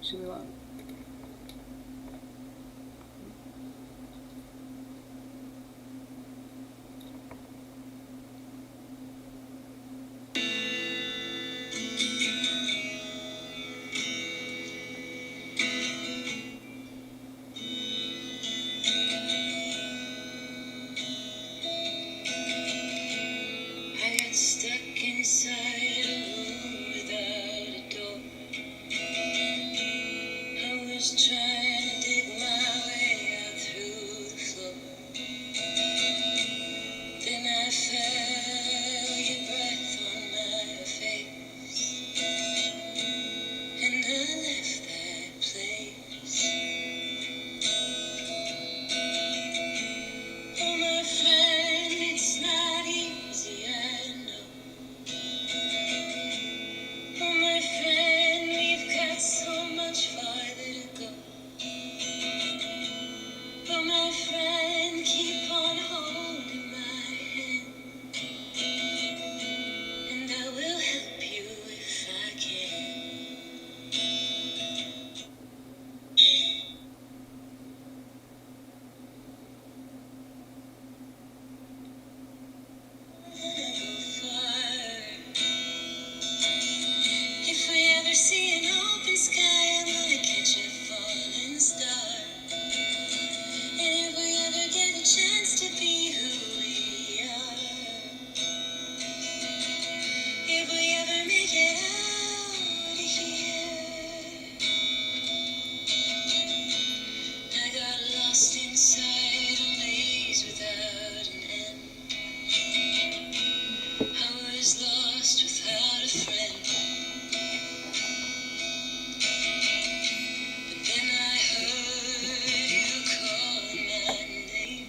Should we look? I got stuck inside a room without a door. I was trying to dig my way out through the floor. Then I felt your breath on my face, and I left that place. Oh, my friend, it's not easy, I know. Oh, my friend, we've got so much farther to go. But my friend, keep on holding my hand, and I will help you if I can. I'll go far. If we ever see an open sky, I'm gonna catch a falling star. And if we ever get a chance to be who we are, if we ever make it out of here, I got lost inside a maze without an end. I was lost without a friend. But then I heard you call my name,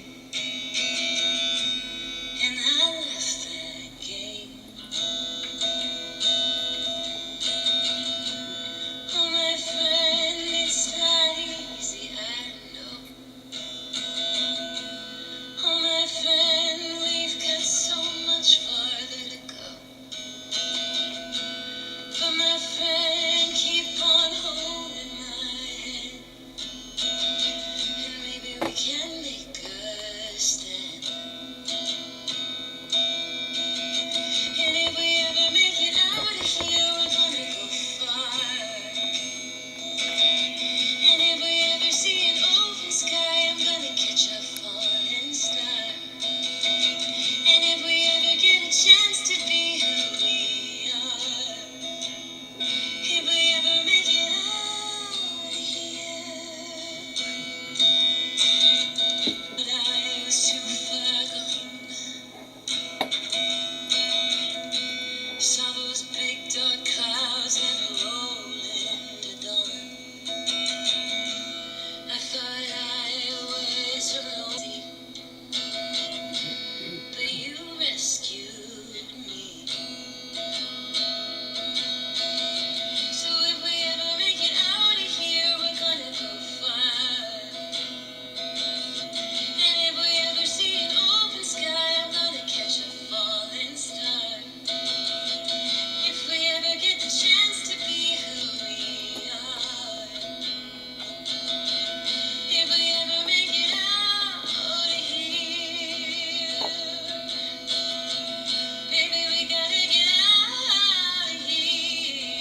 and I left that game. Oh, my friend, it's not easy, I know. Oh, my friend, we've got so much farther to go. But my friend, keep on holding my hand, and maybe we can make a stand. And if we ever make it out of here, we're gonna go far. And if we ever see an open sky, I'm gonna catch a falling star. And if we ever get a chance to be who we are, if we ever make it out of here, but I was too far gone. Saw those big dark clouds never roll into dawn. I thought I was alone, but you rescued me. So if we ever make it out of here, we're gonna go far. And if we ever see an open sky, I'm gonna catch a falling star. If we ever get the chance to be who we are, if we ever make it out of here, baby, we gotta get out of here.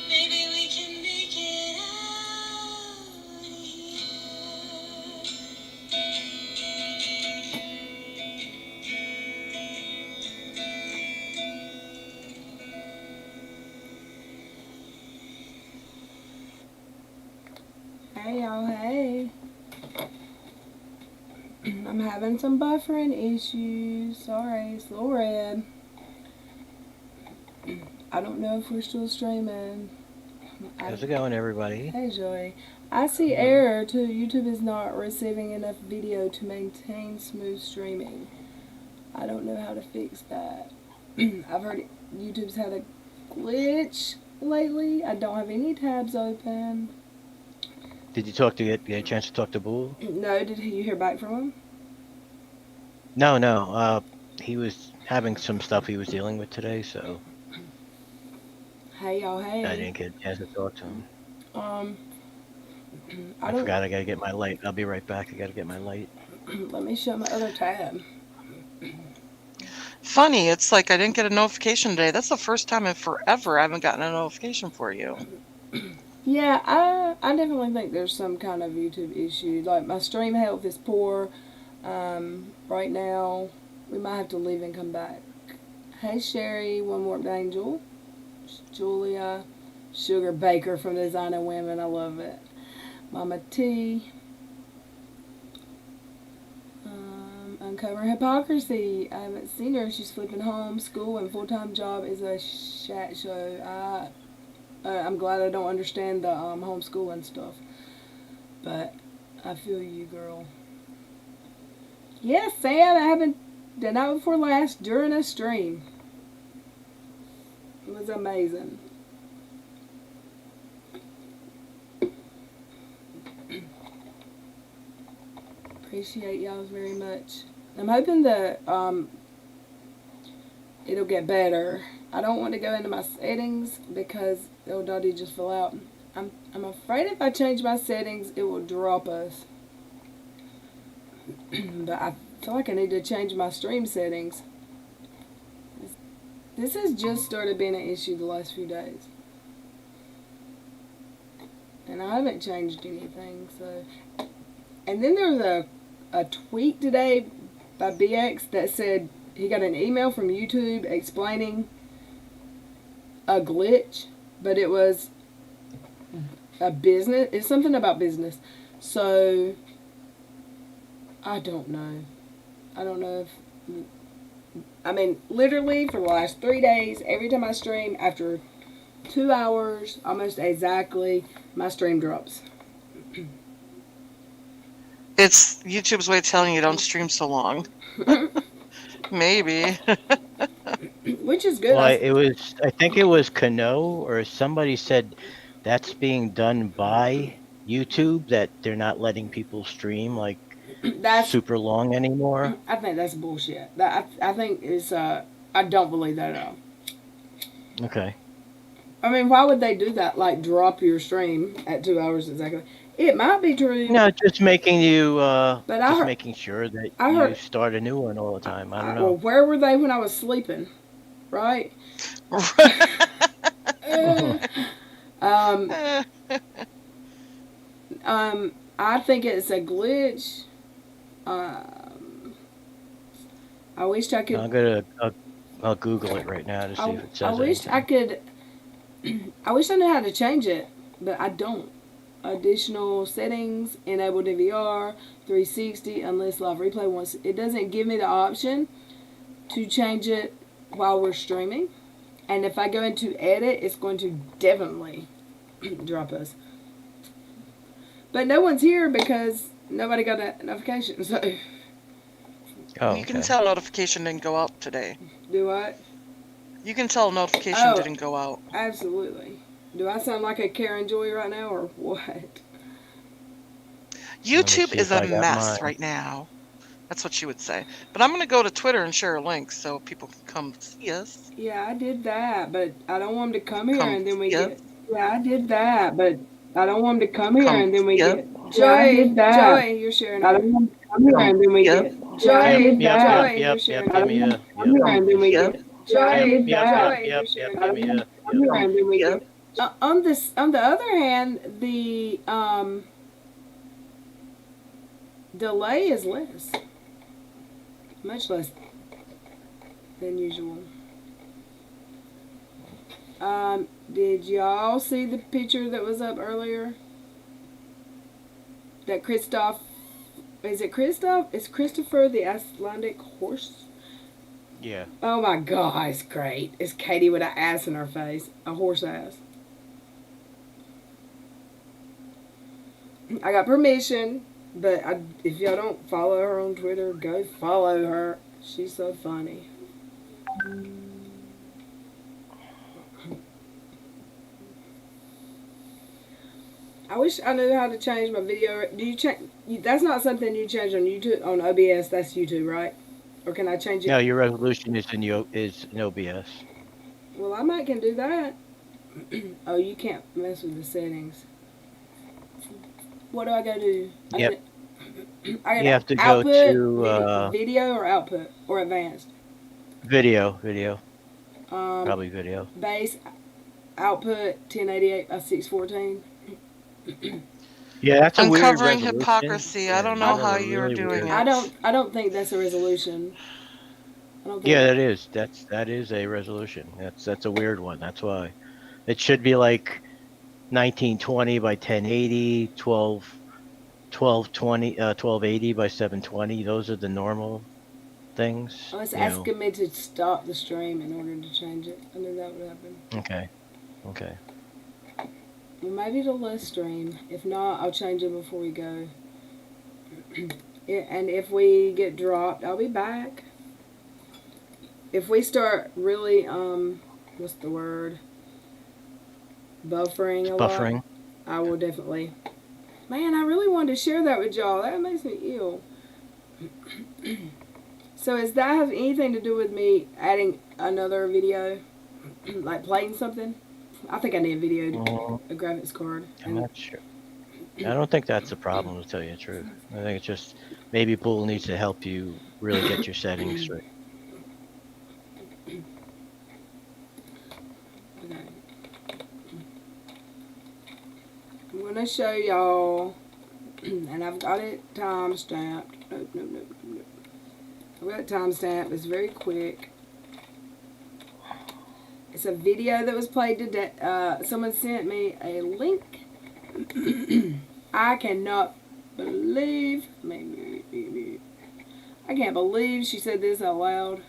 Maybe we can make it out of here. Hey y'all, hey. I'm having some buffering issues. Sorry, it's a little red. I don't know if we're still streaming. How's it going, everybody? Hey Joey. I see error too. YouTube is not receiving enough video to maintain smooth streaming. I don't know how to fix that. I've heard YouTube's had a glitch lately. I don't have any tabs open. Did you get a chance to talk to Bull? No, did you hear back from him? No. He was having some stuff he was dealing with today, so. Hey y'all, I hey. didn't get a chance to talk to him. I I don't. forgot I gotta get my light. I'll be right back. I gotta get my light. Let me shut my other tab. Funny, it's like I didn't get a notification today. That's the first time in forever I haven't gotten a notification for you. Yeah, I definitely think there's some kind of YouTube issue. Like my stream health is poor right now. We might have to leave and come back. Hey Sherry, One Warped Angel, Julia, Sugar Baker from Designer Women. I love it. Mama T. Uncovering Hypocrisy. I haven't seen her. She's flipping home. School and full-time job is a chat show. I'm glad I don't understand the homeschooling stuff. But I feel you, girl. Yes, Sam. I haven't the night before last during a stream. It was amazing. Appreciate y'all very much. I'm hoping that it'll get better. I don't want to go into my settings because old Dottie just fell out. I'm afraid if I change my settings, it will drop us. But I feel like I need to change my stream settings. This has just started being an issue the last few days. And I haven't changed anything, so. And then there was a tweet today by BX that said he got an email from YouTube explaining a glitch, but it was a business. It's something about business. So I don't know. I don't know if. I mean, literally for the last 3 days, every time I stream, after 2 hours, almost exactly, my stream drops. It's YouTube's way of telling you don't stream so long. Maybe. Which is good. Well, I think it was Kano or somebody said that's being done by YouTube, that they're not letting people stream like That's super long anymore. I think that's bullshit. I think it's I don't believe that at all. Okay. I mean, why would they do that? Like drop your stream at 2 hours exactly? It might be true. No, just making you, But I just heard- making sure that I you heard- start a new one all the time. I don't Well, know. where were they when I was sleeping? Right? I think it's a glitch. I wish I could. I'll Google it right now to see if it says I wish anything. I could. I wish I knew how to change it, but I don't. Additional settings, enable DVR, 360, unless live replay once. It doesn't give me the option to change it while we're streaming. And if I go into edit, it's going to definitely drop us. But no one's here because nobody got a notification. So Oh, You can okay. tell notification didn't go out today. do I? You can tell notification Oh. didn't go out. Absolutely. Do I sound like a Karen Joy right now or what? YouTube see is if a I got mess mine. right now. That's what she would say. But I'm going to go to Twitter and share a link so people can come see us. Yeah, I did that, but I don't want them to come here Come and then we see us. get. Yeah, I did that, but I don't want them to come here Come and then we see us. get. Joy, you're sharing. I don't want them to come here and then we Yep. get. Joy, Yep, you're yep, sharing. yep, I give don't me want a, them to come here and then we Yep. get. Joy, yep, you're yep, sharing. yep, I give me don't want a, them to come here and then we Yep. get. On the other hand, the delay is less, much less than usual. Did y'all see the picture that was up earlier? That Christoph, is it Christoph? Is Christopher the Icelandic horse? yeah. Oh my God, it's great. It's Katie with an ass in her face, a horse ass. I got permission, but if y'all don't follow her on Twitter, go follow her. She's so funny. I wish I knew how to change my video. Do you change? That's not something you change on YouTube, on OBS. That's YouTube, right? Or can I change it? No, your resolution is in OBS. Well, I might can do that. Oh, you can't mess with the settings. What do I go do? Yep. I You got have to go output, to video or output or advanced. video, Um, probably video. base output 1088 by 614. Yeah, that's a weird Uncovering resolution. hypocrisy. I don't and know I- how a you're really doing weird- it. I don't think that's a resolution. I don't think Yeah, that is. That is a resolution. That's a weird one. That's why it should be like 1920 by 1080, 1280 by 720. Those are the normal things. Oh, it's you know. asking me to stop the stream in order to change it. I knew that would happen. Okay. Well, maybe it'll list stream. If not, I'll change it before we go. And if we get dropped, I'll be back. If we start really, what's the word? Buffering a lot. Buffering. I will definitely. Man, I really wanted to share that with y'all. That makes me ill. So does that have anything to do with me adding another video? Like playing something? I think I need a video, a graphics card. I'm not sure. I don't think that's a problem, to tell you the truth. I think it's just maybe Pool needs to help you really get your settings straight. Okay. I'm going to show y'all, and I've got it time stamped. Nope. I've got it time stamped. It's very quick. It's a video that was played today. Someone sent me a link. I cannot believe. I can't believe she said this out loud.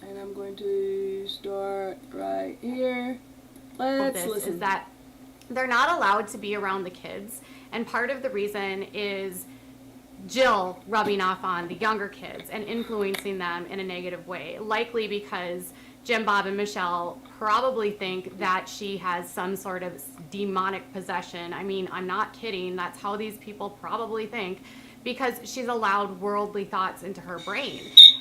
And I'm going to start right here. Let's listen. Is that they're not allowed to be around the kids, and part of the reason is Jill rubbing off on the younger kids and influencing them in a negative way, likely because Jim Bob and Michelle probably think that she has some sort of demonic possession. I mean, I'm not kidding. That's how these people probably think, because she's allowed worldly thoughts into her brain.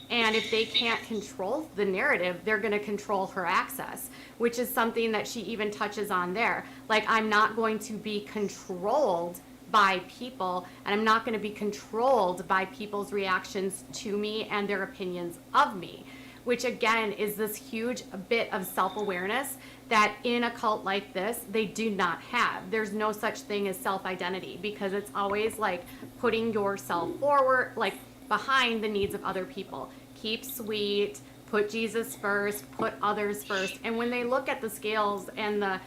And if they can't control the narrative, they're going to control her access, which is something that she even touches on there. Like, I'm not going to be controlled by people, and I'm not going to be controlled by people's reactions to me and their opinions of me, which again is this huge bit of self-awareness that in a cult like this, they do not have. There's no such thing as self-identity, because it's always like putting yourself forward, like behind the needs of other people. Keep sweet, put Jesus first, put others first. And when they look at the scales and the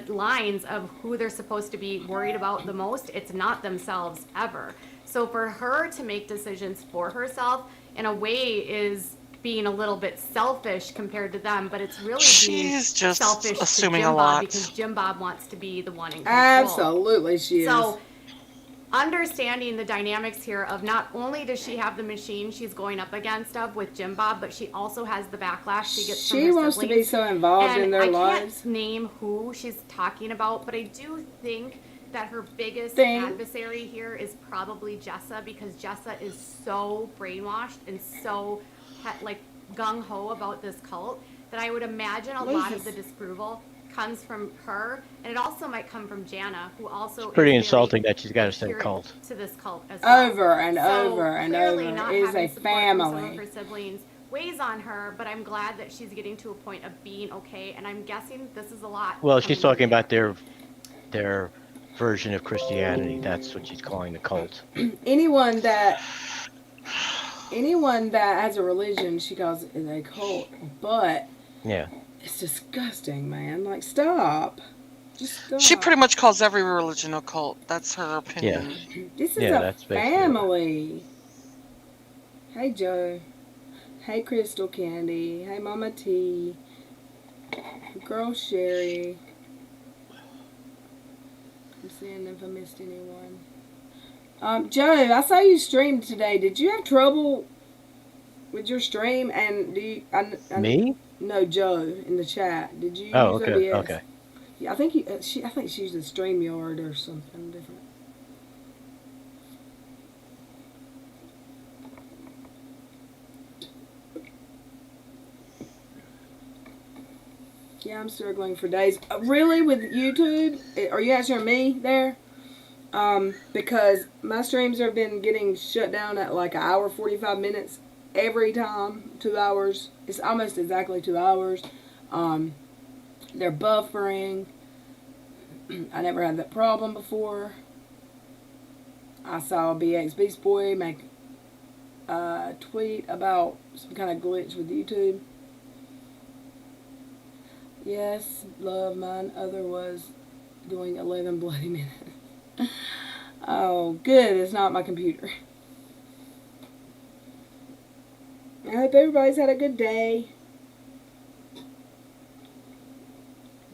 lines of who they're supposed to be worried about the most, it's not themselves ever. So for her to make decisions for herself in a way is being a little bit selfish compared to them, but it's really being She's just selfish assuming to Jim a Bob, lot. because Jim Bob wants to be the one in control. Absolutely, she is. So understanding the dynamics here of not only does she have the machine she's going up against with Jim Bob, but she also has the backlash she gets from her She wants to be siblings. so involved And in their I lives. can't name who she's talking about, but I do think that her biggest adversary here is probably Jessa, because Jessa is so brainwashed and so like gung-ho about this cult that I would imagine a lot of the disapproval comes from her, and it also might come from Jana, who also Pretty is insulting that she's got to say adherent cult. to this cult as well. Over and So over and clearly over. not It is having a support from some of family. her siblings weighs on her, but I'm glad that she's getting to a point of being okay, and I'm guessing this is a lot. Well, she's coming talking about there. their version of Christianity. That's what she's calling the cult. Anyone that has a religion, she calls it a cult. But Yeah. it's disgusting, man. Like, stop. Just stop. She pretty much calls every religion a cult. That's her opinion. This is Yeah, a that's basically family. Hey, Joe. Hey, Crystal Candy. Hey, Mama T. Girl Sherry. I'm seeing if I missed anyone. Joe, I saw you streamed today. Did you have trouble with your stream? And do you? Me? No, Joe in the chat. Did you Oh, use okay, OBS? okay. Yeah, I think I think she uses StreamYard or something different. Yeah, I'm struggling for days. Really, with YouTube? Are you answering me there? Because my streams have been getting shut down at like an hour 45 minutes every time. 2 hours. It's almost exactly 2 hours. They're buffering. I never had that problem before. I saw BX Beast Boy make a tweet about some kind of glitch with YouTube. Yes, love, mine other was doing 11 bloody minutes. Oh, good, it's not my computer. I hope everybody's had a good day.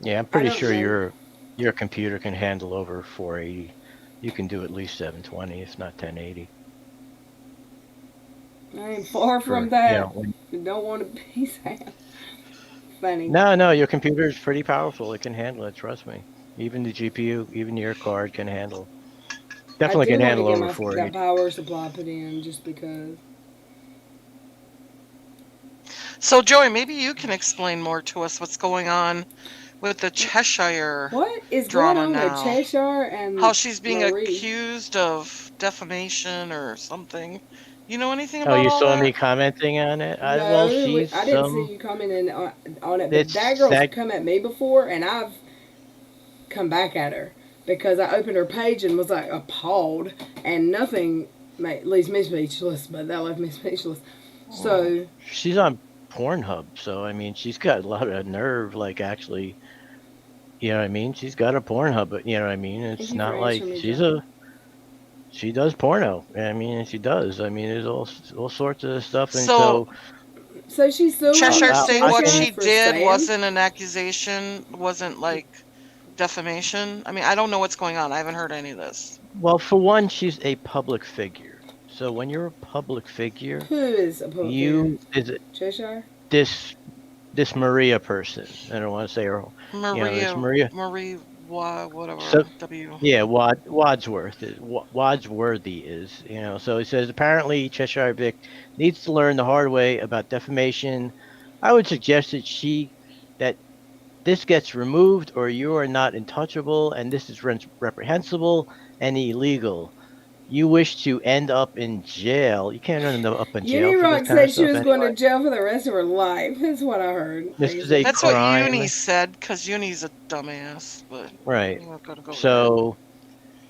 Yeah, I'm I pretty don't sure know. your computer can handle over 480. You can do at least 720, if not 1080. I am far from For that. Don't want to be sad. Funny. no, your computer is pretty powerful. It can handle it. Trust me. Even the GPU, even your card can handle. I Definitely do can want to handle get over that 480. power supply put in just because. So, Joey, maybe you can explain more to us what's going on with the Cheshire What is going drama on with now. Cheshire and How she's being Marie? accused of defamation or something. You know anything Oh, about you all saw me that? commenting on it? Well, No, I didn't see you commenting on it, but that it's girl's that. come at me before, and I've come back at her because I opened her page and was like appalled, and nothing leaves me speechless, but that left me speechless. So, She's on Pornhub, so I mean, she's got a lot of nerve. Like, actually, you know what I mean? She's got a Pornhub, but you know what I mean? thank It's you for not like answering me, Joe. she does porno. I mean, she does. I mean, there's all sorts of stuff, and So, so So she's suing Cheshire say I what Cheshire can. she for did Sam? wasn't an accusation, wasn't like defamation. I mean, I don't know what's going on. I haven't heard any of this. Well, for one, she's a public figure. So when you're a public figure, Who is a public figure? you is Cheshire? this this Maria person. I don't want to say her. This Maria. Marie, So whatever, W. yeah, Wadsworthy is. So he says apparently Cheshire Vic needs to learn the hard way about defamation. I would suggest that this gets removed, or you are not untouchable, and this is reprehensible and illegal. You wish to end up in jail. You can't end up in jail for this Unirock kind of said she stuff was going to anyway. jail for the rest of her life. That's what I heard. This is a That's what crime, Uni said, because Uni's a dumbass, but right? I'm not gonna go there. So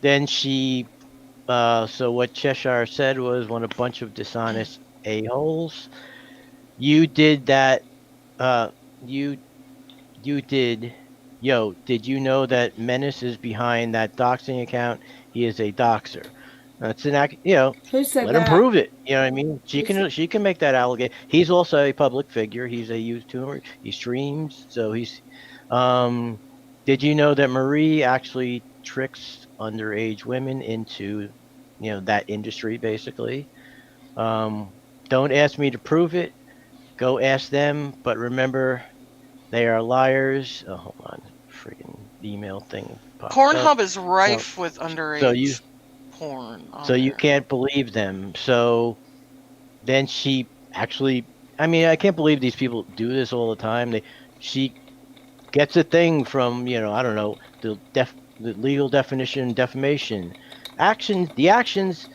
then so what Cheshire said was, when a bunch of dishonest a-holes, you did that. You did. Yo, did you know that Menace is behind that doxing account? He is a doxer. That's Who said let him that? prove it. You know what I mean? She can make that allegation. He's also a public figure. He's a YouTuber. He streams, so he's. Did you know that Marie actually tricks underage women into, that industry basically? Don't ask me to prove it. Go ask them. But remember, they are liars. Oh, hold on, freaking email thing popped up. Pornhub is rife with underage porn. So you can't believe them. So then she actually, I mean, I can't believe these people do this all the time. She gets a thing from, I don't know, the legal definition, defamation, the actions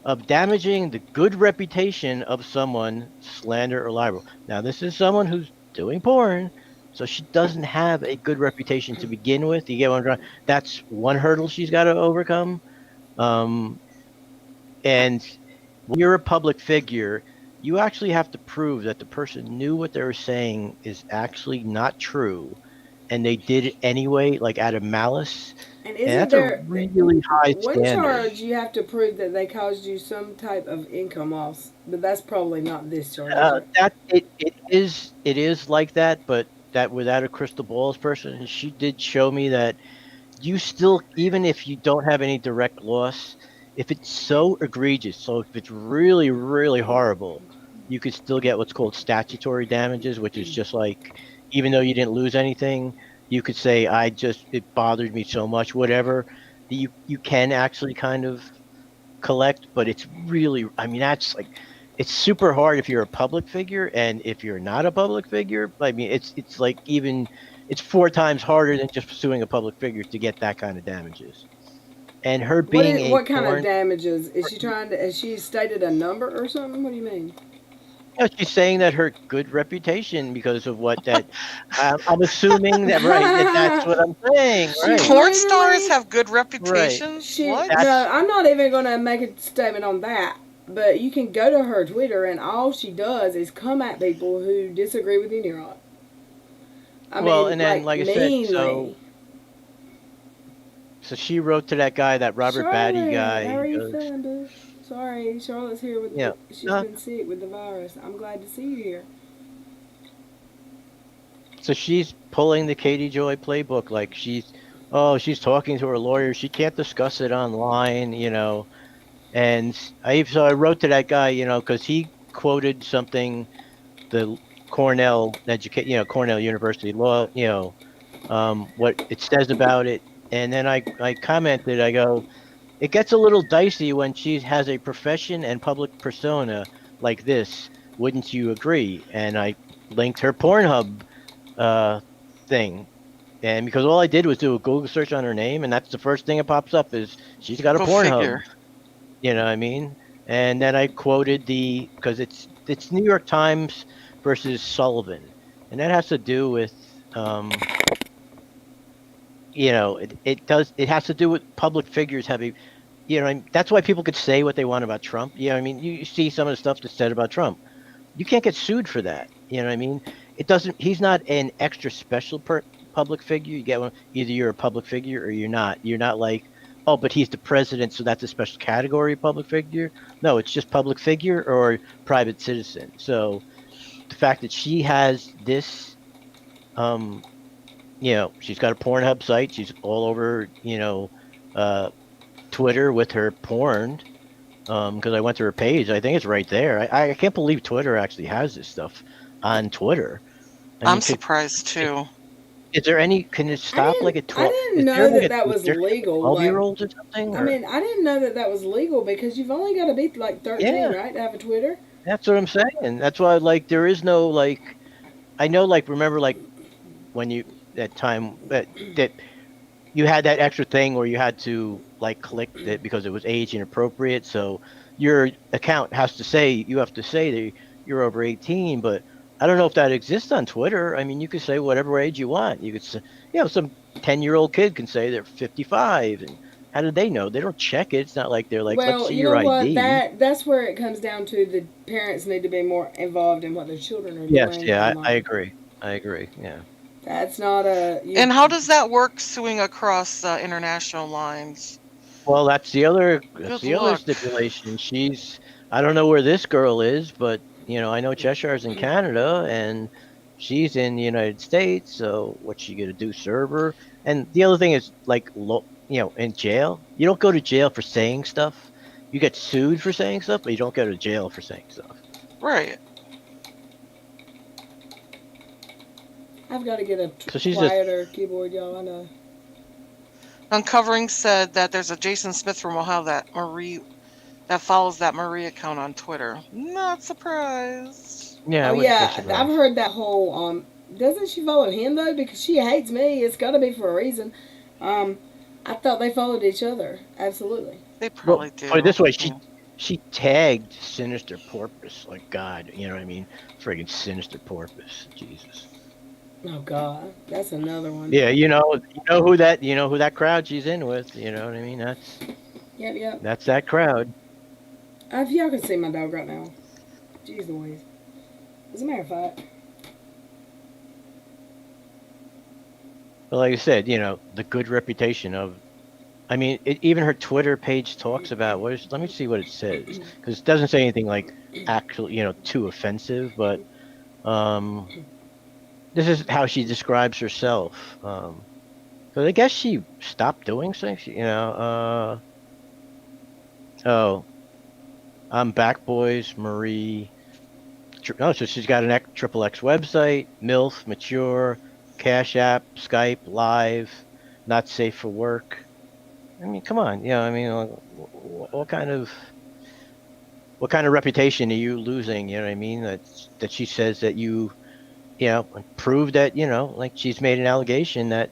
of damaging the good reputation of someone, slander or libel. Now, this is someone who's doing porn, so she doesn't have a good reputation to begin with. You get what I'm trying? That's one hurdle she's got to overcome. And when you're a public figure, you actually have to prove that the person knew what they were saying is actually not true, and they did it anyway, like out of malice. And that's a really high one standard. charge you have to prove that they caused you some type of income loss, but that's probably not this charge. It is like that, but that without a crystal balls person, she did show me that you still, even if you don't have any direct loss, if it's so egregious, so if it's really, really horrible, you could still get what's called statutory damages, which is just like, even though you didn't lose anything, you could say, it bothered me so much, whatever. You can actually kind of collect, but it's really, I mean, that's like, it's super hard if you're a public figure, and if you're not a public figure, I mean, it's like it's 4 times harder than just suing a public figure to get that kind of damages. And her being What kind of damages is she trying to? Has she stated a number or something? What do you mean? she's saying that her good reputation because of what that. I'm assuming that that's what I'm saying. Right. Porn Literally- stars have good reputations. She, What? no, I'm not even going to make a statement on that. But you can go to her Twitter, and all she does is come at people who disagree with unirock. Well, and then, like I said, so she wrote to that guy, that Robert Batty guy. How are you feeling, dude? Sorry, Charlotte's here with. Yeah. She's been sick with the virus. I'm glad to see you here. So she's pulling the Katie Joy playbook, like she's talking to her lawyer. She can't discuss it online, you know. And I wrote to that guy, you know, because he quoted something, the Cornell University law, you know, what it says about it. And then I commented, I go, it gets a little dicey when she has a profession and public persona like this. Wouldn't you agree? And I linked her Pornhub thing. And because all I did was do a Google search on her name, and that's the first thing that pops up is she's got a Pornhub. Figure. You know what I mean? And then I quoted because it's New York Times versus Sullivan, and that has to do with you know, it has to do with public figures having, you know, that's why people could say what they want about Trump. You know, I mean, you see some of the stuff that's said about Trump. You can't get sued for that. You know what I mean? It doesn't. He's not an extra special public figure. You get one. Either you're a public figure or you're not. You're not like, oh, but he's the president, so that's a special category of public figure. No, it's just public figure or private citizen. So the fact that she has this, you know, she's got a Pornhub site. She's all over, you know, Twitter with her porn. Because I went to her page. I think it's right there. I can't believe Twitter actually has this stuff on Twitter. I'm surprised too. Is there any? Can it stop like at 12? I didn't know that was legal. 12-year-olds or something? I mean, I didn't know that was legal because you've only got to be like 13, right, to have a Twitter. That's what I'm saying. That's why, like, there is no like. I know, like, remember, like, when you that you had that extra thing where you had to like click it because it was age inappropriate. So your account has to say you have to say that you're over 18, but I don't know if that exists on Twitter. I mean, you could say whatever age you want. You could say, you know, some 10-year-old kid can say they're 55, and how do they know? They don't check it. It's not like they're like, let's see your ID. That's where it comes down to the parents need to be more involved in what their children are doing. Yes, yeah, I agree. Yeah. That's not a. And how does that work suing across international lines? Well, that's the other luck. stipulation. I don't know where this girl is, but you know, I know Cheshire's in Canada and she's in the United States. So what's she gonna do? Serve her? And the other thing is, like, you know, in jail, you don't go to jail for saying stuff. You get sued for saying stuff, but you don't go to jail for saying stuff. Right. I've got to get a quieter keyboard, y'all. I know. Uncovering said that there's a Jason Smith from Ohio that follows that Marie account on Twitter. Not surprised. Yeah. I've heard that whole. Doesn't she follow him though? Because she hates me. It's got to be for a reason. I thought they followed each other. Absolutely. They probably do. Put it this way, she tagged Sinister Porpoise. Like, God, you know what I mean? Friggin' Sinister Porpoise. Jesus. Oh God, that's another one. Yeah, you know who that crowd she's in with. You know what I mean? Yep. That's that crowd. If y'all can see my dog right now, jeez Louise. As a matter of fact. But like I said, you know, the good reputation of. I mean, even her Twitter page talks about let me see what it says, because it doesn't say anything like actually, you know, too offensive, but this is how she describes herself. So I guess she stopped doing things, you know. I'm back, boys, Marie. No, so she's got an triple X website, MILF, mature, Cash App, Skype, live, not safe for work. I mean, come on. I mean, what kind of reputation are you losing? You know what I mean? That she says that you prove that like she's made an allegation that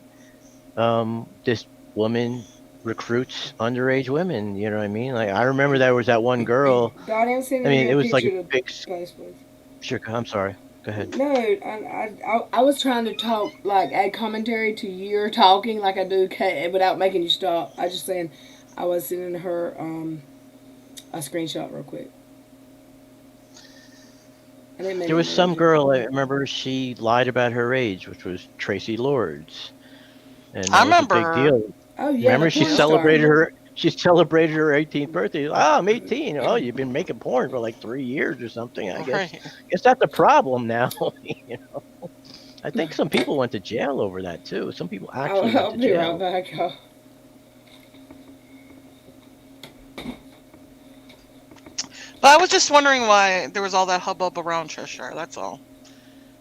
this woman recruits underage women. You know what I mean? Like I remember there was that one girl. God, I haven't seen I mean, a it was like picture a to big. post with. Sure, I'm sorry. Go ahead. No, I was trying to talk, like, add commentary to your talking like I do without making you stop. I was just saying I was sending her a screenshot real quick. There was some girl, I remember, she lied about her age, which was Tracy Lords. And that I was remember a big her. deal. Oh, yeah. Remember, the she porn celebrated star. her 18th birthday. Oh, I'm 18. Oh, you've been making porn for like 3 years or something. I guess that's a problem now. I think some people went to jail over that too. Some people actually I'll went to be jail. right back. But I was just wondering why there was all that hubbub around Cheshire. That's all.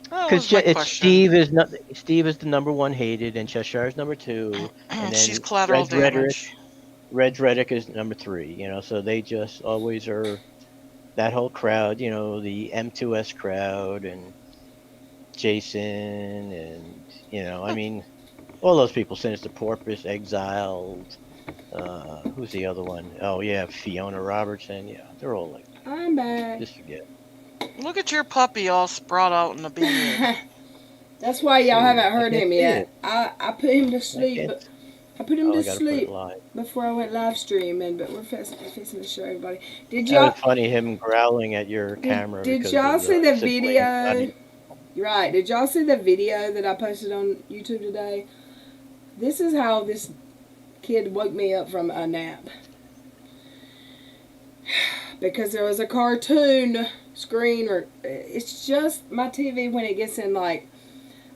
Because Steve is the number one hated, and Cheshire is number 2, and then she's collateral damage. Red's Rhetoric is number 3. So they just always are that whole crowd. The M2S crowd and Jason, and I mean, all those people. Sinister Porpoise, Exiled. Who's the other one? Oh yeah, Fiona Robertson. Yeah, they're all like. I'm back. Just forget. Look at your puppy all sprout out in the bed. That's why y'all haven't heard him yet. I put him to sleep. I put him to sleep before I went live streaming, but we're fixing to show everybody. Did y'all? That was funny, him growling at your camera. Did y'all see the video? Right. Did y'all see the video that I posted on YouTube today? This is how this kid woke me up from a nap. Because there was a cartoon screen, or it's just my TV when it gets in like,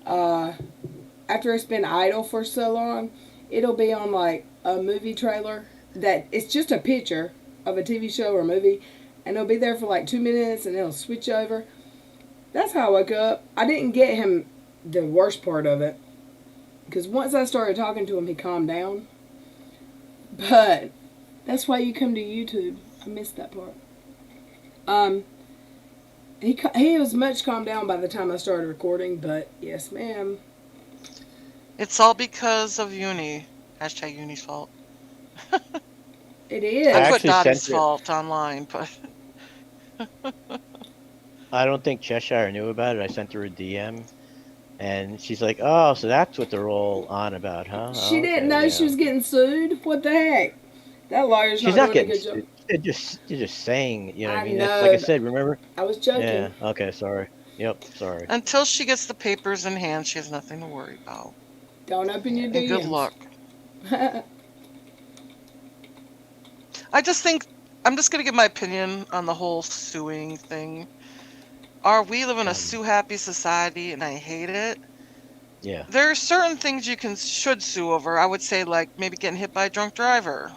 after it's been idle for so long, it'll be on like a movie trailer that it's just a picture of a TV show or movie, and it'll be there for like 2 minutes and it'll switch over. That's how I woke up. I didn't get him the worst part of it, because once I started talking to him, he calmed down. But that's why you come to YouTube. I missed that part. He was much calmed down by the time I started recording, but yes, ma'am. It's all because of Uni. Hashtag Uni's fault. It is. I put Dottie's fault online, but I don't think Cheshire knew about it. I sent her a DM, and she's like, "Oh, so that's what they're all on about, huh?" She didn't know she was getting sued. What the heck? That lawyer's not doing a good job. They're just saying, what I mean? Know, like I said, remember? I was joking. Yeah. Okay. Sorry. Yep. Sorry. Until she gets the papers in hand, she has nothing to worry about. Don't open your DMs. Good luck. I just think I'm just gonna give my opinion on the whole suing thing. We live in a sue happy society, and I hate it. Yeah. There are certain things you should sue over. I would say, like maybe getting hit by a drunk driver,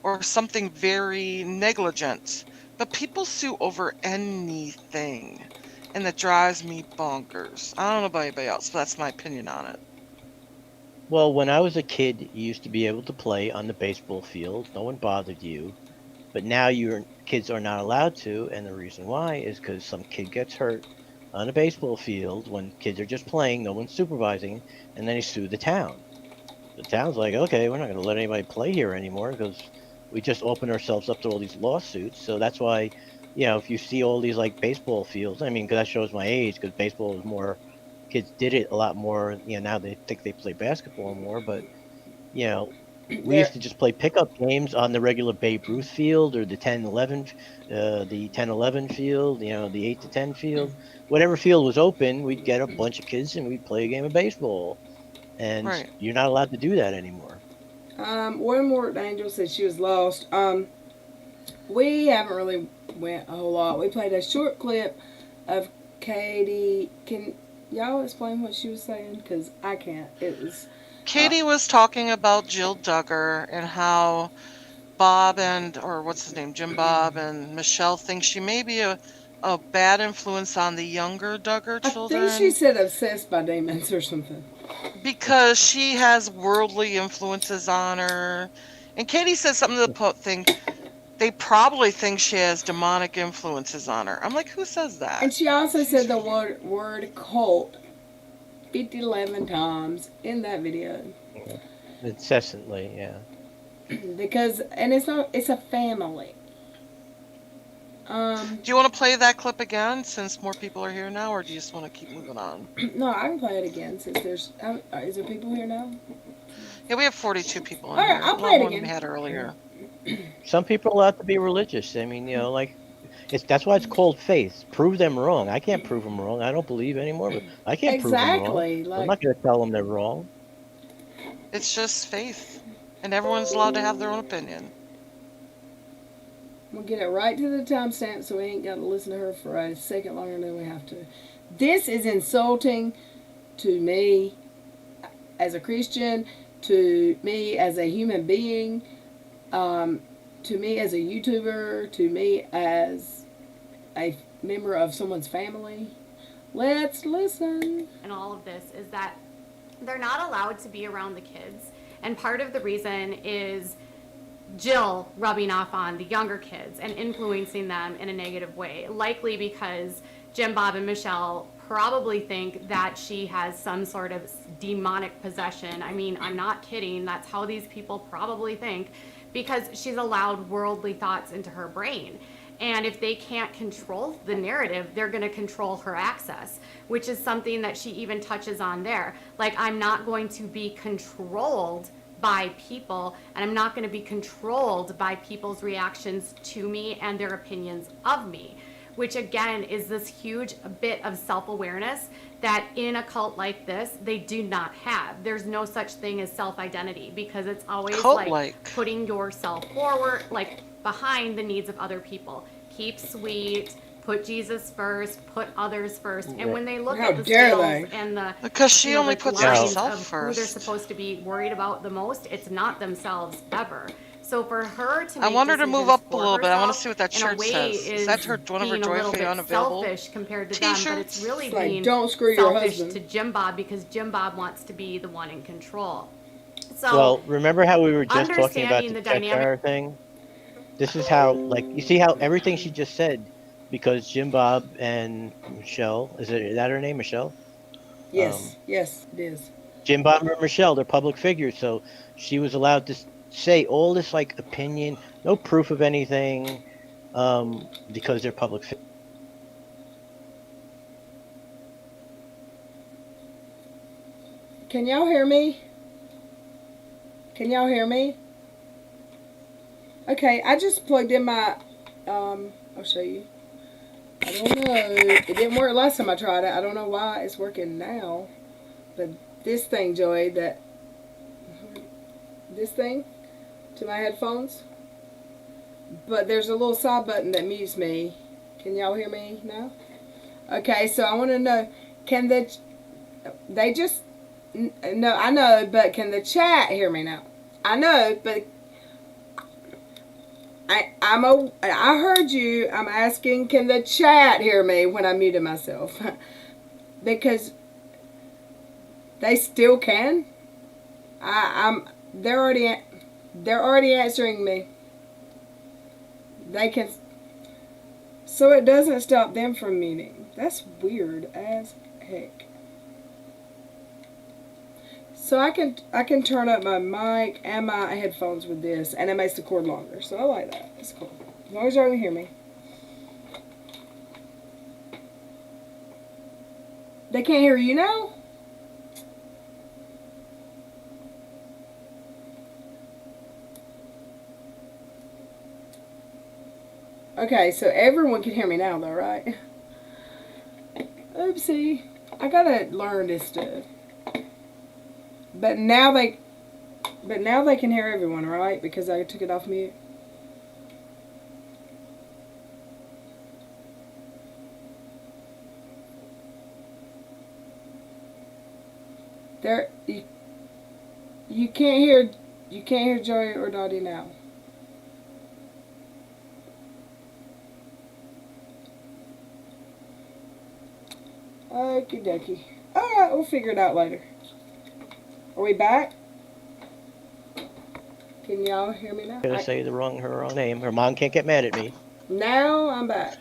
or something very negligent. But people sue over anything, and that drives me bonkers. I don't know about anybody else, but that's my opinion on it. Well, when I was a kid, you used to be able to play on the baseball field. No one bothered you. But now your kids are not allowed to, and the reason why is because some kid gets hurt on a baseball field when kids are just playing, no one's supervising, and then they sue the town. The town's like, okay, we're not going to let anybody play here anymore because we just opened ourselves up to all these lawsuits. So that's why, if you see all these like baseball fields, I mean, because that shows my age, because baseball was more, kids did it a lot more. Now they think they play basketball more, but we used to just play pickup games on the regular Babe Ruth field or the 10-11 field, the 8-10 field. Whatever field was open, we'd get a bunch of kids and we'd play a game of baseball. And You're not allowed to do that anymore. One more Angel said she was lost. We haven't really went a whole lot. We played a short clip of Katie. Can y'all explain what she was saying? Because I can't. It was... Katie was talking about Jill Duggar and how Bob or what's his name, Jim Bob and Michelle think she may be a a bad influence on the younger Duggar I children. think she said obsessed by demons or something. Because she has worldly influences on her. And Katie says something to the thing. They probably think she has demonic influences on her. I'm like, who says that? And she also said the word cult 11 times in that video. Incessantly, yeah. Because, and it's a family. Do you want to play that clip again since more people are here now, or do you just want to keep moving on? No, I can play it again since there's. Is there people here now? Yeah, we have 42 people in All right, here. I'll A play lot it more than again. we had earlier. Some people are allowed to be religious. I mean, like, that's why it's called faith. Prove them wrong. I can't prove them wrong. I don't believe anymore, but I can't prove them wrong. Exactly. I'm not going to tell them they're wrong. It's just faith, and everyone's allowed to have their own opinion. We'll get it right to the timestamp so we ain't got to listen to her for a second longer than we have to. This is insulting to me as a Christian, to me as a human being, to me as a YouTuber, to me as a member of someone's family. Let's listen. And all of this is that they're not allowed to be around the kids. And part of the reason is Jill rubbing off on the younger kids and influencing them in a negative way, likely because Jim Bob and Michelle probably think that she has some sort of demonic possession. I mean, I'm not kidding. That's how these people probably think, because she's allowed worldly thoughts into her brain. And if they can't control the narrative, they're going to control her access, which is something that she even touches on there. Like, I'm not going to be controlled by people, and I'm not going to be controlled by people's reactions to me and their opinions of me, which again is this huge bit of self-awareness that in a cult like this, they do not have. There's no such thing as self-identity, because it's always like putting yourself forward, like behind the needs of other people. Keep sweet, put Jesus first, put others first. And when they look at the scales and the, because she only puts herself first, who they're supposed to be worried about the most, it's not themselves ever. So for her to make I want her to move up a little bit. I want to see what that shirt says. Is that her, one of her joyfully unavailable selfish compared to them, but it's really being don't screw your selfish husband to Jim Bob, because Jim Bob wants to be the one in control. So well, remember how we were just talking about the dynamic thing? This is how, like, you see how everything she just said, because Jim Bob and Michelle, is that her name, Michelle? Yes, yes, it is. Jim Bob and Michelle, they're public figures, so she was allowed to say all this, like, opinion, no proof of anything, because they're public figures. Can y'all hear me? Can y'all hear me? Okay, I just plugged in my, I'll show you. I don't know. It didn't work last time I tried it. I don't know why it's working now. But this thing, Joey, this thing to my headphones. But there's a little side button that mutes me. Can y'all hear me now? Okay, so I want to know, can they just, no, I know, but can the chat hear me now? I know, but I heard you. I'm asking, can the chat hear me when I muted myself? Because they still can. They're already answering me. They can. So it doesn't stop them from muting. That's weird as heck. So I can turn up my mic and my headphones with this, and it makes the cord longer. So I like that. It's cool. As long as y'all can hear me. They can't hear you now? Okay, so everyone can hear me now, though, right? Oopsie. I gotta learn this stuff. But now they can hear everyone, right? Because I took it off mute. There, you can't hear Joey or Dottie now. Okie dokie. Alright, we'll figure it out later. Are we back? Can y'all hear me now? I'm gonna say her wrong name. Her mom can't get mad at me. Now I'm back.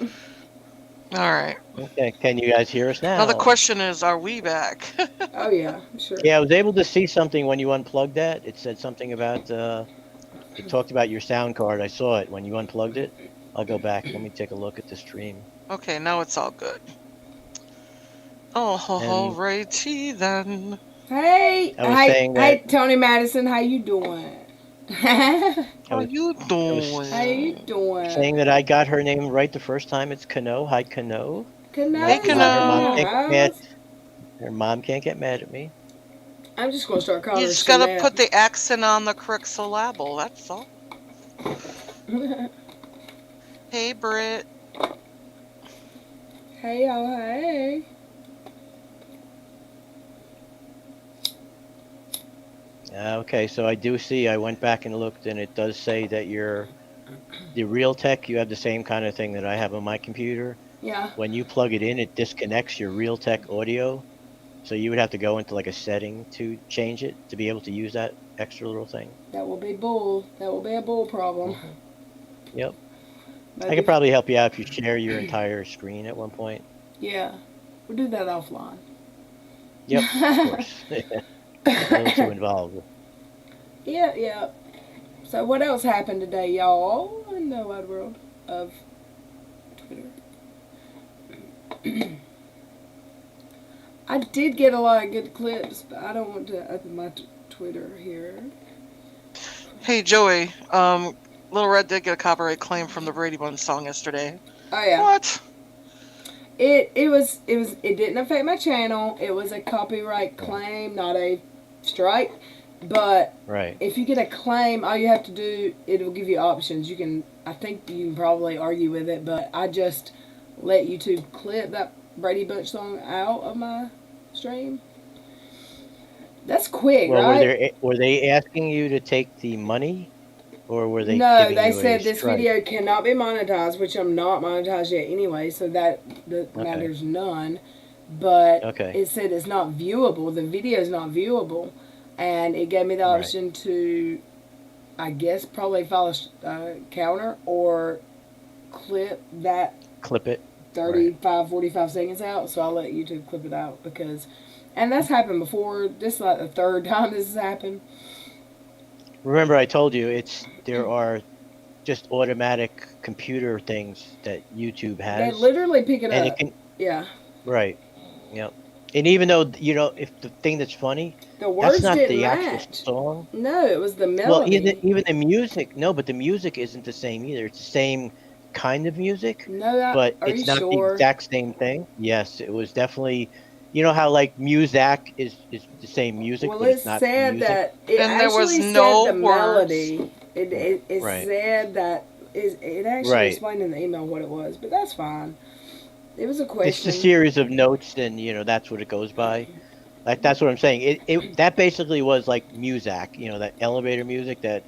All right. Okay, can you guys hear us now? Now the question is, are we back? Oh yeah, I'm sure. Yeah, I was able to see something when you unplugged that. It said something about, it talked about your sound card. I saw it when you unplugged it. I'll go back. Let me take a look at the stream. Okay, now it's all good. Oh, alrighty then. Hey, I was saying that- hey, Tony Madison, how you doing? How you doing? How you doing? Saying that I got her name right the first time. It's Kano. Hi, Kano. Kano. Hey, Kano. Her mom can't get mad at me. I'm just gonna start calling You her just gotta Chanel. put the accent on the correct syllable, that's all. Hey, Britt. Hey, y'all, hey. Okay, so I do see, I went back and looked, and it does say that the Realtek, you have the same kind of thing that I have on my computer. Yeah. When you plug it in, it disconnects your Realtek audio. So you would have to go into like a setting to change it to be able to use that extra little thing. That will be bull. That will be a bull problem. Yep. Maybe. I could probably help you out if you share your entire screen at one point. Yeah. We'll do that offline. Yep, of course. A little too involved. Yeah, yeah. So what else happened today, y'all, in the wide world of Twitter? I did get a lot of good clips, but I don't want to open my Twitter here. Hey, Joey. Little Red did get a copyright claim from the Brady Bunch song yesterday. Oh yeah. What? It didn't affect my channel. It was a copyright claim, not a strike. But Right. if you get a claim, all you have to do, it'll give you options. I think you can probably argue with it, but I just let YouTube clip that Brady Bunch song out of my stream. That's quick, Well, right? were they asking you to take the money, or were they? No, giving they you said a this strike? video cannot be monetized, which I'm not monetized yet anyway, so that matters none. But Okay. it said it's not viewable. The video is not viewable, and it gave me the Right. option to, I guess, probably file a counter or clip that Clip it. 35, 45 seconds out. So I'll let YouTube clip it out because, and that's happened before. This is like the third time this has happened. Remember, I told you there are just automatic computer things that YouTube has. They literally pick it and up. it can. Yeah. Right. Yep. And even though if the thing that's funny, The words that's not didn't the match. actual song. No, it was the Well, melody. even the music. No, but the music isn't the same either. It's the same kind of music, No, but are it's you not the sure? exact same thing. Yes, it was definitely. You know how like Muzak is the same music, Well, but it it's not said music. that it And there was actually no said the words. melody. It Right. said that it actually Right. explained in the email what it was, but that's fine. It was a It's question. a series of notes, and that's what it goes by. Like that's what I'm saying. That basically was like Muzak, that elevator music. That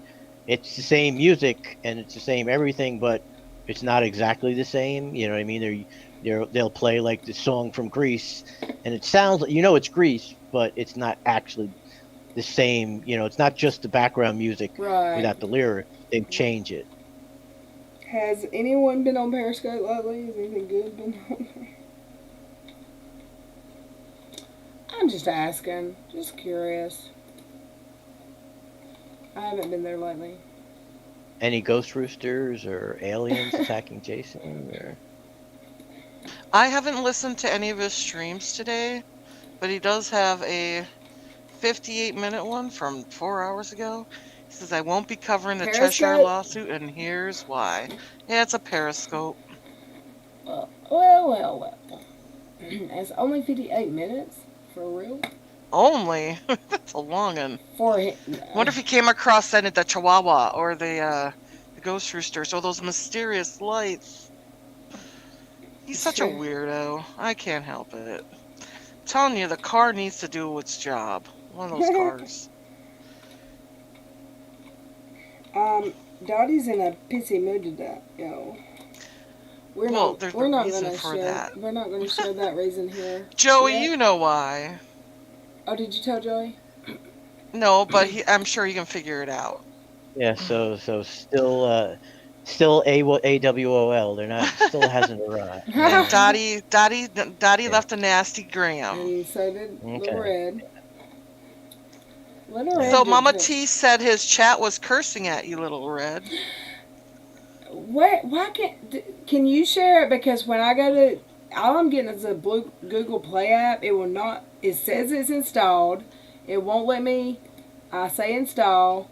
it's the same music and it's the same everything, but it's not exactly the same. You know what I mean? They'll play like the song from Grease, and it sounds like it's Grease, but it's not actually the same. It's not just the background music Right. without the lyric. They change it. Has anyone been on Periscope lately? Has anything good been on there? I'm just asking. Just curious. I haven't been there lately. Any ghost roosters or aliens attacking Jason? Or I haven't listened to any of his streams today, but he does have a 58-minute one from 4 hours ago. He says, I won't be covering the Cheshire Periscope? lawsuit, and here's why. Yeah, it's a Periscope. Well. It's only 58 minutes? For real? Only? That's a long one. For him. Wonder if he came across any of the Chihuahua or the ghost roosters or those mysterious lights. He's such a weirdo. I can't help it. I'm telling you, the car needs to do its job. One of those cars. Dottie's in a pissy mood today, yo. We're Well, not. there's We're a not reason gonna for share. that. We're not gonna share that reason here. Joey, yet. you know why. Oh, did you tell Joey? No, but I'm sure he can figure it out. Yeah, so still AWOL. They're not still hasn't arrived. And Dottie Yeah. left a nasty gram. And so did Little Okay. Red. Little Red. So did Mama too. T said his chat was cursing at you, Little Red. Why can you share it? Because when I go to, all I'm getting is a blue Google Play app. It will not. It says it's installed. It won't let me. I say install,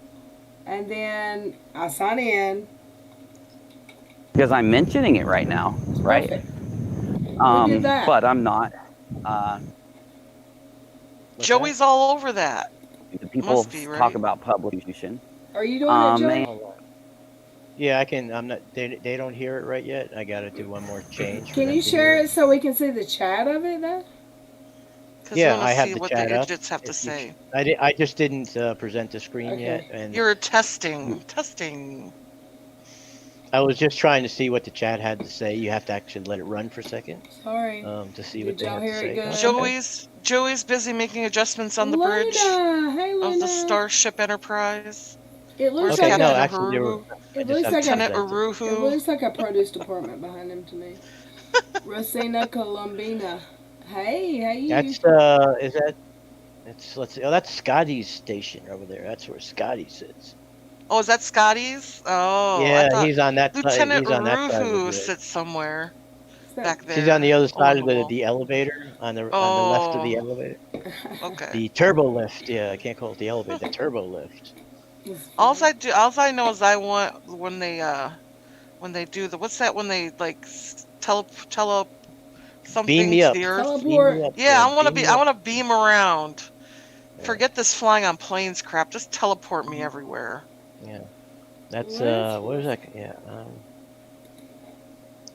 and then I sign in. Because I'm mentioning it right now, right? Perfect. We did that. But I'm not. What's Joey's all over that. The people Must be, right? talk about publication. Are you doing it, Joey? and- Hold on. Yeah, I can. I'm not. They don't hear it right yet. I gotta do one more change. for Can them you to share hear it so we can see the chat of it then? Because Yeah, we want I to have see the what the chat up. idiots have to If you- say. I just didn't present the screen Okay. yet, and You're testing. I was just trying to see what the chat had to say. You have to actually let it run for a second Sorry. to see Did what they y'all have to hear it say. good? Okay. Joey's busy making adjustments on the bridge Luna, hey Luna. of the Starship Enterprise. It looks Okay, like no, a, actually, they were. I it just looks have like to a, Lieutenant present it. it Uruhu. looks like a produce department behind him to me. Rosina Colombina. Hey, how you? That's is that? Let's see. Oh, that's Scotty's station over there. That's where Scotty sits. Oh, is that Scotty's? Oh, I Yeah, thought he's on that side. Lieutenant He's on that side of the Uruhu grid. sits somewhere Is that- back there. He's on the other side of Oh, the elevator, on the left of the Oh. elevator. Okay. The turbo lift. Yeah, I can't call it the elevator. The turbo lift. All I know is I want when they do the what's that when they like tele something Beam me to up. the earth. Teleport. Beam me up, Yeah, man. I want to Beam be. me I up. want to beam around. Yeah. Forget this flying on planes crap. Just teleport me everywhere. Yeah, that's What? what is that? Yeah,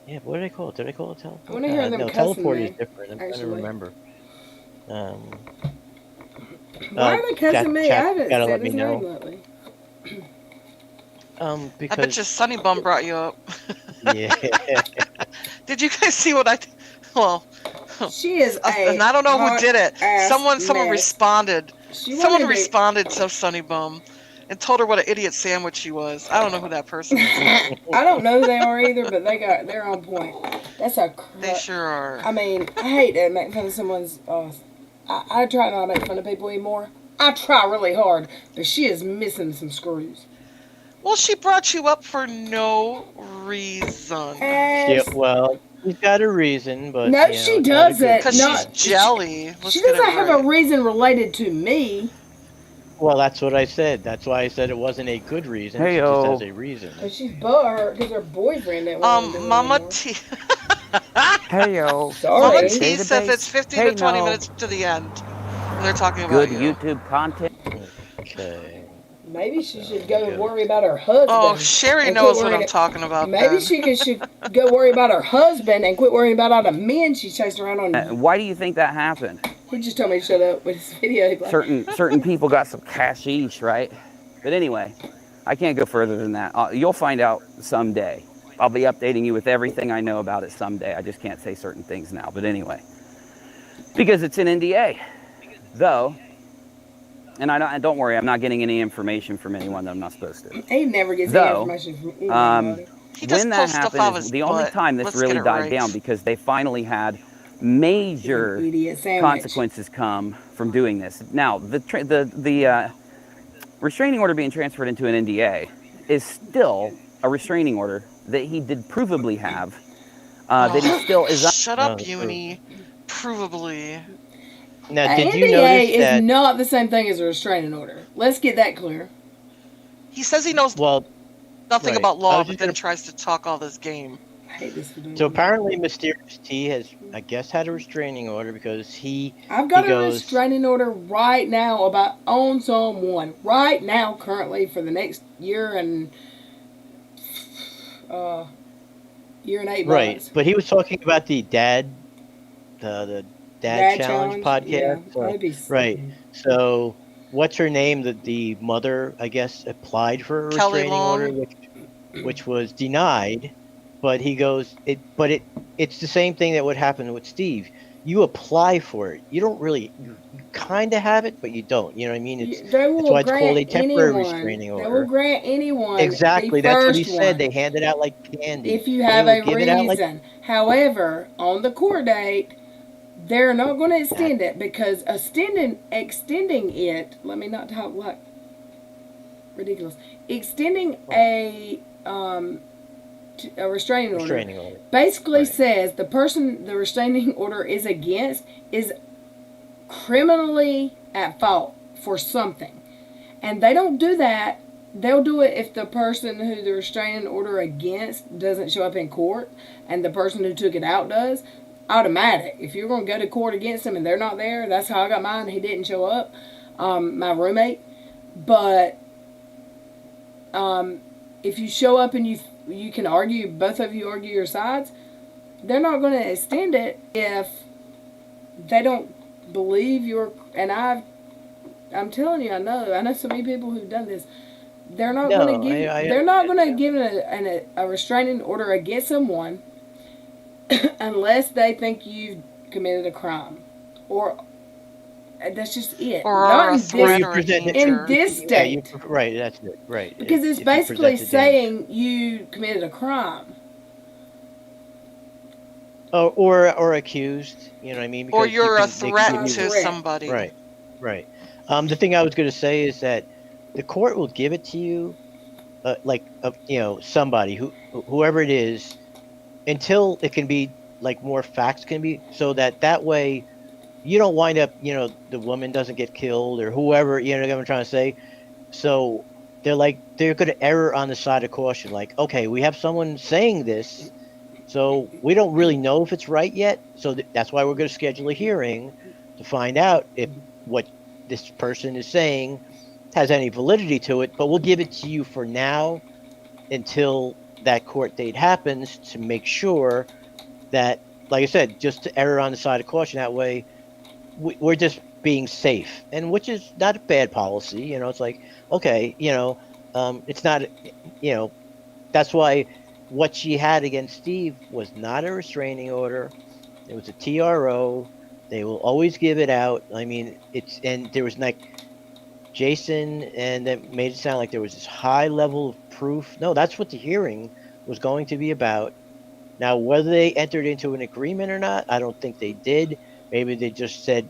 yeah. What do they call it? Do they call it teleport? I wanna hear them no, cussing teleport me, is different. I'm trying to actually. remember. Why are they cussing me? I Chat, haven't gotta said let me his name know. lately. I bet you Because Sunny Bum brought you up. yeah, Did you guys see what I? Well, She is a and I don't know who hot did it. ass Someone mess. responded. She Someone wanted to- responded to Sunny Bum and told her what an idiot sandwich she was. I don't know who that person is. I don't know who they are either, but they're on point. That's a They sure are. I mean, I hate to make fun of someone's. I try not to make fun of people anymore. I try really hard, but she is missing some screws. Well, she brought you up for no reason. yeah. Well, she's got a reason, but No, you know, she it's not a good doesn't. Because reason. No, she's jelly. Let's She get it doesn't have right. a reason related to me. Well, that's what I said. That's why I said it wasn't a good reason. She Hey-o. just has a reason. But she's butthurt because her boyfriend didn't want to do it Mama anymore. T. Hey yo. Sorry. Mama Hey. T says it's 15 Hey, to 20 no. minutes to the end. And they're talking about Good you. YouTube content. Okay. Maybe she should go and worry about her husband. Oh, Sherry and knows quit what I'm worrying- talking about. Maybe then. she should go worry about her husband and quit worrying about all the men she's chasing around on. Why do you think that happened? He just told me to shut up with his video. Like, Certain people got some cashish, right? But anyway, I can't go further than that. You'll find out someday. I'll be updating you with everything I know about it someday. I just can't say certain things now. But anyway, because it's an NDA, though. And don't worry, I'm not getting any information from anyone that I'm not supposed to. he never gets Though, any information from anybody. He just When that pulls stuff out of happened his is the only butt. time this Let's really get it died right. down because they finally had major Idiot sandwich. consequences come from doing this. Now, the restraining order being transferred into an NDA is still a restraining order that he did provably have. That he still is. Shut up, No, it's Uni. Provably. Now, An did you NDA notice is that? not the same thing as a restraining order. Let's get that clear. He says he knows Well, nothing right. about I law, was but just then gonna- tries to talk all this game. I hate this for doing so that. apparently, Mysterious T has, I guess, had a restraining order because I've got he a goes- restraining order right now on someone right now, currently for the next year and 8 months. right. But he was talking about the dad challenge podcast. Yeah, So- that'd be right. So, what's her name? The mother, I guess, applied for a Kelly restraining Long. order, which was denied. But he goes, it's the same thing that would happen with Steve. You apply for it. You don't really, you kind of have it, but you don't. You know what I mean? They That's will why it's called a grant temporary anyone. restraining They will order. grant anyone Exactly. the That's what he first said. one They hand it out like candy. if you They have will a give it out like reason. However, on the court date, they're not going to extend it because extending it. Let me not talk like ridiculous. Extending a restraining order restraining order. basically Right. says the person the restraining order is against is criminally at fault for something. And they don't do that. They'll do it if the person who the restraining order against doesn't show up in court and the person who took it out does. Automatic. If you're going to go to court against them and they're not there, that's how I got mine. He didn't show up, my roommate. But if you show up and you can argue, both of you argue your sides, they're not going to extend it if they don't believe you're. And I'm telling you, I know so many people who've done this. They're not No, going to give. They're not going to give a restraining order against someone unless they think you've committed a crime, or that's just it. Or Not a in threat this, or a present it- in danger. this Yeah, state, right. That's it. Right. because it's If you basically present the saying you committed a crime. or accused. You know what I mean? Or Because you you're a can- they can threat give you- to Correct. somebody. Right. Right. The thing I was going to say is that the court will give it to you, somebody whoever it is, until it can be like more facts can be, so that way you don't wind up, the woman doesn't get killed or whoever, what I'm trying to say. So they're going to err on the side of caution. Like, okay, we have someone saying this, so we don't really know if it's right yet. So that's why we're going to schedule a hearing to find out if what this person is saying has any validity to it. But we'll give it to you for now until that court date happens, to make sure that, like I said, just to err on the side of caution. That way we're just being safe, and which is not a bad policy. It's like, okay, it's not, that's why what she had against Steve was not a restraining order. It was a TRO. They will always give it out. I mean, and there was like Jason, and that made it sound like there was this high level of proof. No, that's what the hearing was going to be about. Now, whether they entered into an agreement or not, I don't think they did. Maybe they just said,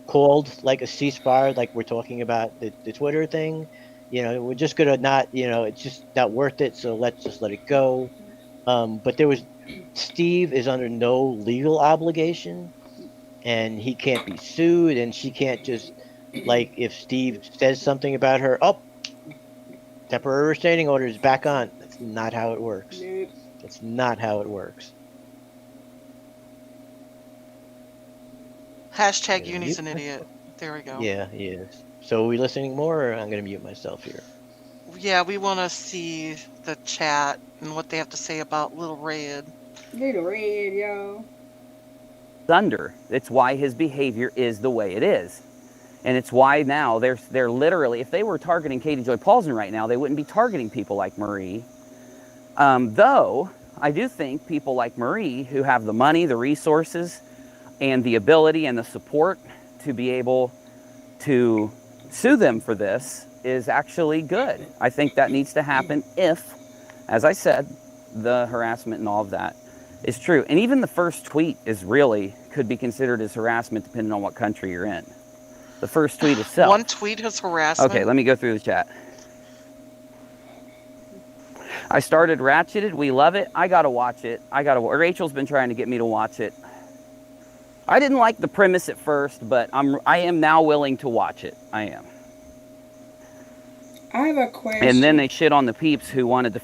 called like a ceasefire, like we're talking about the Twitter thing. We're just going to not, it's just not worth it, so let's just let it go. But Steve is under no legal obligation, and he can't be sued, and she can't just, like, if Steve says something about her, temporary restraining order is back on. That's not how it works. Nope. That's not how it works. Hashtag Yeah, Uni's an idiot. There we go. Yeah, he is. So are we listening more, or I'm going to mute myself here? Yeah, we want to see the chat and what they have to say about Little Red. Little Red, y'all. Thunder. It's why his behavior is the way it is. And it's why now they're literally, if they were targeting Katie Joy Paulson right now, they wouldn't be targeting people like Marie. Though, I do think people like Marie, who have the money, the resources, and the ability and the support to be able to sue them for this, is actually good. I think that needs to happen if, as I said, the harassment and all of that is true. And even the first tweet could be considered as harassment depending on what country you're in. The first tweet itself. One tweet is harassment. Okay, let me go through the chat. I started Ratcheted. We love it. I gotta watch it. Rachel's been trying to get me to watch it. I didn't like the premise at first, but I am now willing to watch it. I am. I have a question. And then they shit on the peeps who wanted to.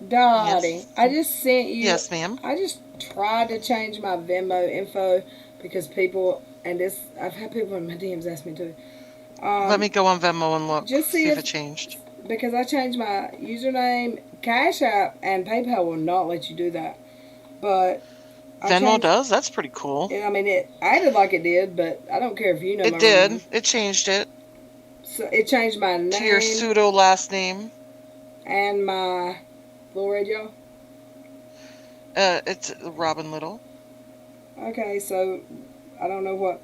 Dottie, Yes. I just sent you. Yes, ma'am. I just tried to change my Venmo info because people, I've had people in my DMs ask me to. Let me go on Venmo and look. just See see if if- it changed. Because I changed my username. Cash App and PayPal will not let you do that. But I Venmo changed- does? That's pretty cool. I mean, I acted like it did, but I don't care if you know my It did. name. It changed it So it changed my name to your pseudo last name. and my Little Red Y'all? It's Robin Little. Okay, so I don't know what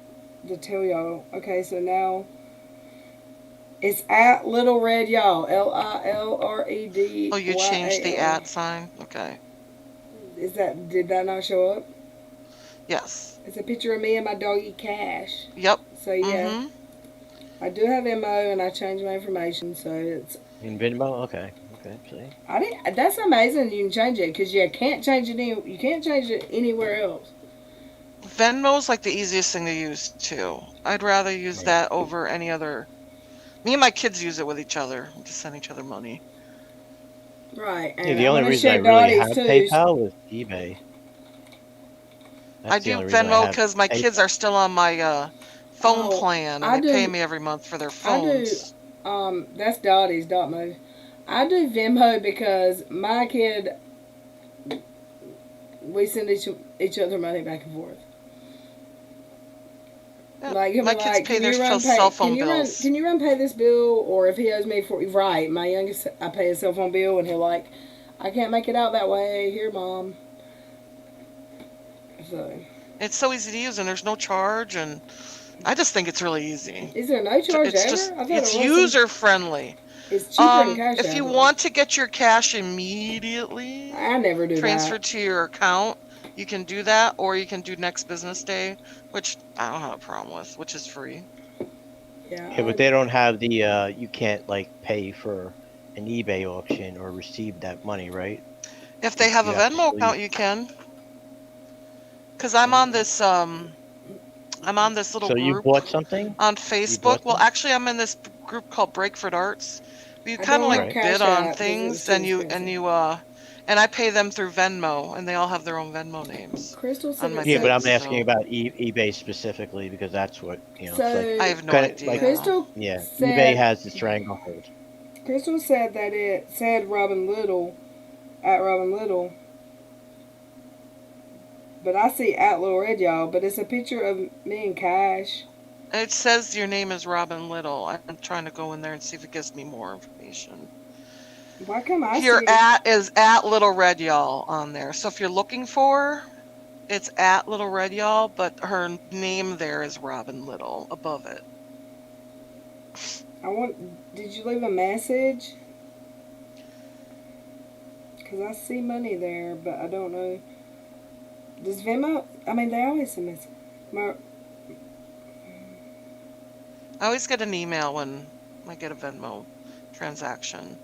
to tell y'all. Okay, so now it's at Little Red Y'all. LILRED. Oh, you changed the at sign? Okay. Did that not show up? Yes. It's a picture of me and my doggy Cash. Yep. So yeah, Mm-hmm. I do have MO and I changed my information, so it's. In Venmo? Okay. Okay. See. I didn't. That's amazing. You can change it because you can't change it. You can't change it anywhere else. Venmo's like the easiest thing to use too. I'd rather use Right. that over any other. Me and my kids use it with each other to send each other money. Right. And Yeah, the I'm only gonna reason I share really Dottie's have too. PayPal was eBay. I That's the do only reason I Venmo have because my kids PayPal. are still on my phone Oh, plan, and I they pay do. me every month for their I do. phones. That's Dottie's Dotmo. I do Venmo because my kid, we send each other money back and forth. Yeah, Like he'll my be kids like, pay "Can their you run cell pay? phone bills. Can you run pay this bill?" Or if he owes me for right, my youngest, I pay his cell phone bill, and he'll like, "I can't make it out that way. Here, mom." So, It's so easy to use, and there's no charge, and I just think it's really easy. is there no charge It's just ever? I thought it's it was. Some, user friendly. it's cheaper than Cash If App. you want to get your cash immediately I never do transferred that. to your account, you can do that, or you can do next business day, which I don't have a problem with, which is free. Yeah, but they don't have the you can't like pay for an eBay auction or receive that money, right? If they have a You have to Venmo still account, use. you can. Because I'm on this little So you group bought something? on You Facebook. bought Well, something? actually, I'm in this group called Breakford Arts. You I kind of don't have like Right. Cash bid on App because it was things, too expensive. and I pay them through Venmo, and they all have their own Venmo names Crystal said on my it Yeah, but I'm books. said asking So about eBay specifically because that's what it's like. I so. have no Kind of like idea. Crystal yeah, eBay said has the stranglehold. Crystal said that it said Robin Little at Robin Little, but I see at Little Red Y'all. But it's a picture of me and Cash. It says your name is Robin Little. I'm trying to go in there and see if it gives me more information. Why come I Your see? at is at Little Red Y'all on there. So if you're looking for, it's at Little Red Y'all, but her name there is Robin Little above it. Did you leave a message? Because I see money there, but I don't know. Does Venmo? I mean, they always send messages. I always get an email when I get a Venmo transaction.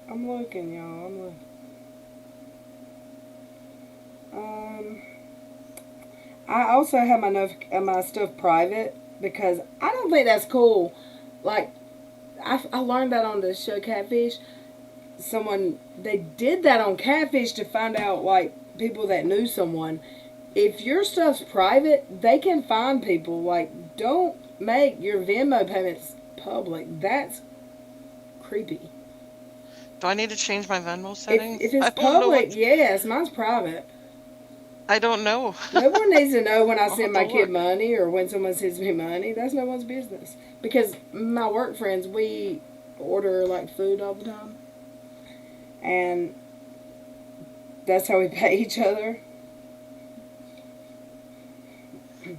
I'm looking, y'all. I'm looking. I also have my stuff private because I don't think that's cool. Like, I learned that on the show Catfish. They did that on Catfish to find out, like, people that knew someone. If your stuff's private, they can find people. Like, don't make your Venmo payments public. That's creepy. Do I need to change my Venmo settings? If it's I don't know public, yes. Mine's private. I don't know. No one needs to know when I I'll send have my to kid look. money or when someone sends me money. That's no one's business. Because my work friends, we order like food all the time. And that's how we pay each other.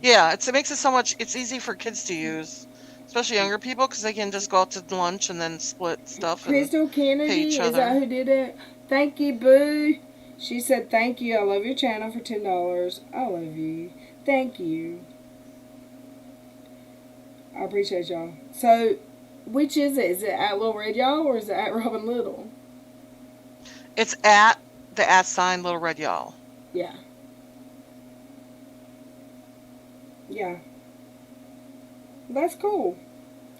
Yeah, it makes it so much. It's easy for kids to use, especially younger people, because they can just go out to lunch and then split stuff and Crystal pay Kennedy, each is that other. who did it? Thank you, Boo. She said, thank you. I love your channel for $10. I love you. Thank you. I appreciate y'all. So, which is it? Is it at Little Red Y'all or is it at Robin Little? It's at the @ sign Little Red Y'all. Yeah. Yeah. That's cool.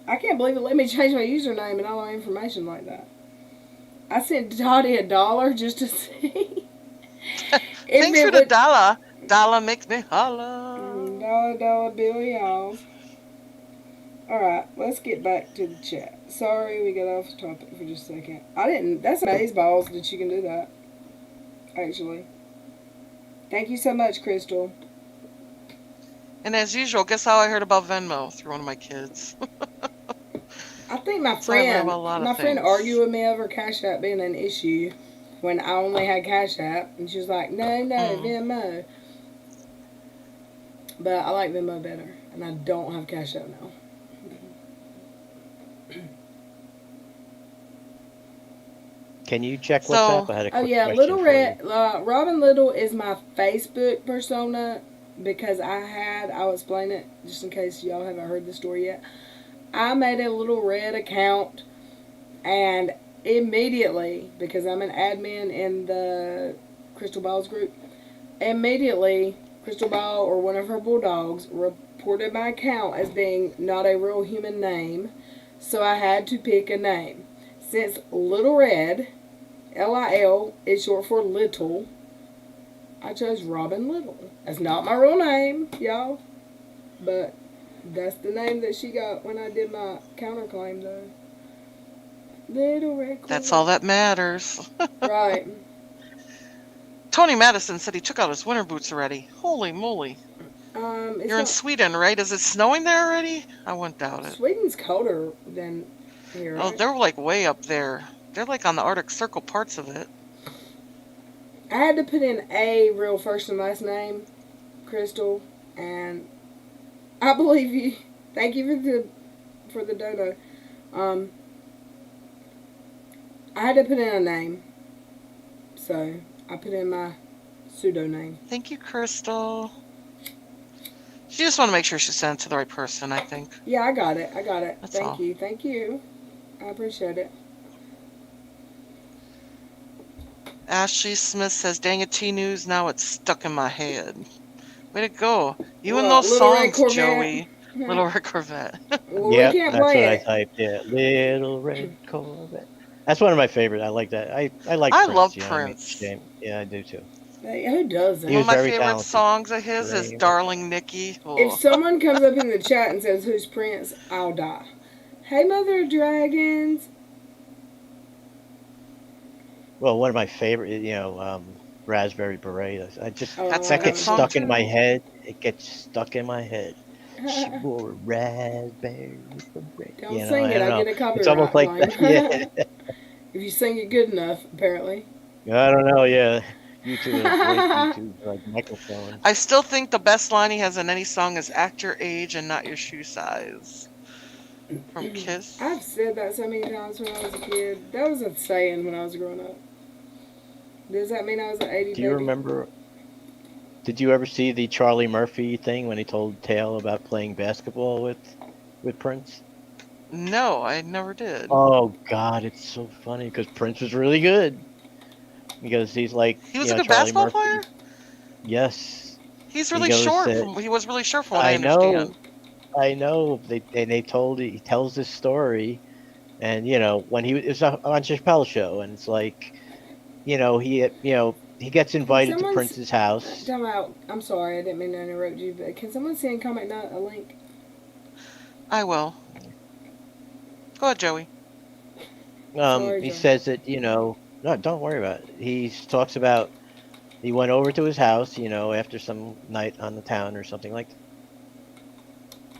I can't believe it let me change my username and all my information like that. I sent Dottie $1 just to see. Thanks for the dollar. Dollar makes me holla. Dollar bill, y'all. Alright, let's get back to the chat. Sorry we got off topic for just a second. That's amazeballs that you can do that. Actually. Thank you so much, Crystal. And as usual, guess how I heard about Venmo? Through one of my kids. I think my That's how I learn friend, about a lot of my friend things. argued with me over Cash App being an issue when I only had Cash App, and she was like, "No, Venmo." But I like Venmo better, and I don't have Cash App now. Can you check So- WhatsApp? I had a quick Oh yeah, question Little for Red, you. Robin Little is my Facebook persona because I'll explain it just in case y'all haven't heard the story yet. I made a Little Red account, and immediately, because I'm an admin in the Crystal Balls group, immediately Crystal Ball or one of her bulldogs reported my account as being not a real human name, so I had to pick a name. Since Little Red, Lil, is short for little, I chose Robin Little. That's not my real name, y'all, but that's the name that she got when I did my counterclaim, though. Little Red. That's all that matters. Right. Tony Madison said he took out his winter boots already. Holy moly. It's You're in not, Sweden, right? Is it snowing there already? I wouldn't doubt it. Sweden's colder than here, Oh, right? they're like way up there. They're like on the Arctic Circle parts of it. I had to put in a real first and last name, Crystal, and I believe you. Thank you for the dodo. I had to put in a name, so I put in my pseudo name. Thank you, Crystal. She just want to make sure she sent it to the right person, I think. Yeah, I got it. That's Thank all. you. Thank you. I appreciate it. Ashley Smith says, dang it, T-News, now it's stuck in my head. Way to go. You and What, those Little Red songs, Corvette? Joey. Little Red Corvette. Well, Yeah, we can't that's play what I it. typed. Yeah, Little Red Corvette. That's one of my favorites. I like that. I like I Prince. love You know what I mean? Prince. Shame. Yeah, I do too. Hey, who doesn't? He One was of my very favorite talented. songs of his is Very- Darling Nikki. Oh. If someone comes up in the chat and says, "Who's Prince?" I'll die. Hey, Mother of Dragons. Well, one of my favorite, Raspberry Beret. I just Oh, That's that a gets good song, stuck in too. my head. It gets stuck in my head. She wore a raspberry beret. Don't You know, sing I it. don't I'll know. get a copyright It's almost like claim. that. Yeah. If you sing it good enough, apparently. I don't know. Yeah. YouTube is great. YouTube like microphone. I still think the best line he has in any song is act your age and not your shoe size. From Kiss. I've said that so many times when I was a kid. That was a saying when I was growing up. Does that mean I was an 80 Do you baby? remember? Did you ever see the Charlie Murphy thing when he told tale about playing basketball with Prince? No, I never did. Oh God, it's so funny because Prince was really good. Because he's like, He was you a know, good Charlie basketball Murphy. player? Yes, He's He really goes, short. He was really short from what I know, understand. I know. He tells this story, and when it was on Chappelle's show, and it's like, he gets invited to someone Prince's house. Time out. I'm sorry, I didn't mean to interrupt you, but can someone send comment not a link? I will. Go ahead, Joey. Sorry, He Joe. says that no, don't worry about it. He talks about he went over to his house, after some night on the town or something like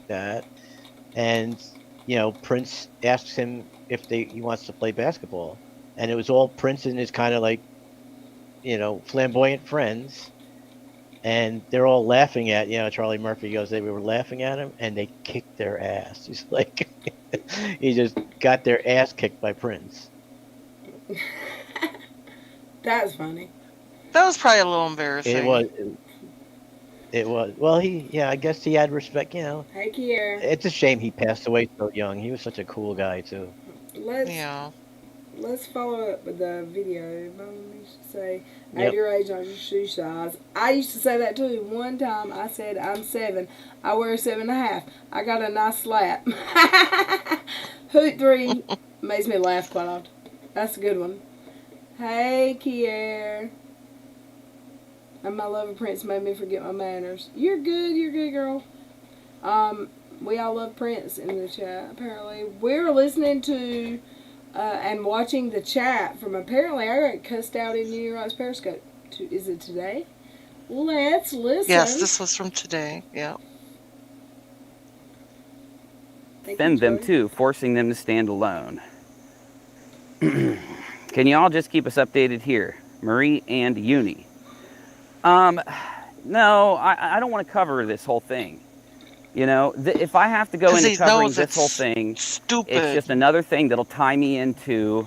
that, and Prince asks him if he wants to play basketball, and it was all Prince and his kind of like flamboyant friends, and they're all laughing at Charlie Murphy goes, they were laughing at him and they kicked their ass. He's like he just got their ass kicked by Prince. That's funny. That was probably a little embarrassing. It was. Well, I guess he had respect, Hey, Kier. It's a shame he passed away so young. He was such a cool guy too. Let's follow up with the video. Mom used to say, Yep. at your age, not your shoe size. I used to say that too. One time I said, I'm 7. I wear 7.5. I got a nice slap. Hoot 3 makes me laugh quite often. That's a good one. Hey, Kier. And my love of Prince made me forget my manners. You're good, girl. We all love Prince in the chat, apparently. We're listening to and watching the chat from apparently I got cussed out in unirock's Periscope. Is it today? Let's listen. Yes, this was from today. Yeah. defend them Joey. too, forcing them to stand alone. Can you all just keep us updated here? Marie and Uni. No, I don't want to cover this whole thing. You know, if I have to go 'Cause into he covering knows this whole it's thing, stupid. it's just another thing that'll tie me into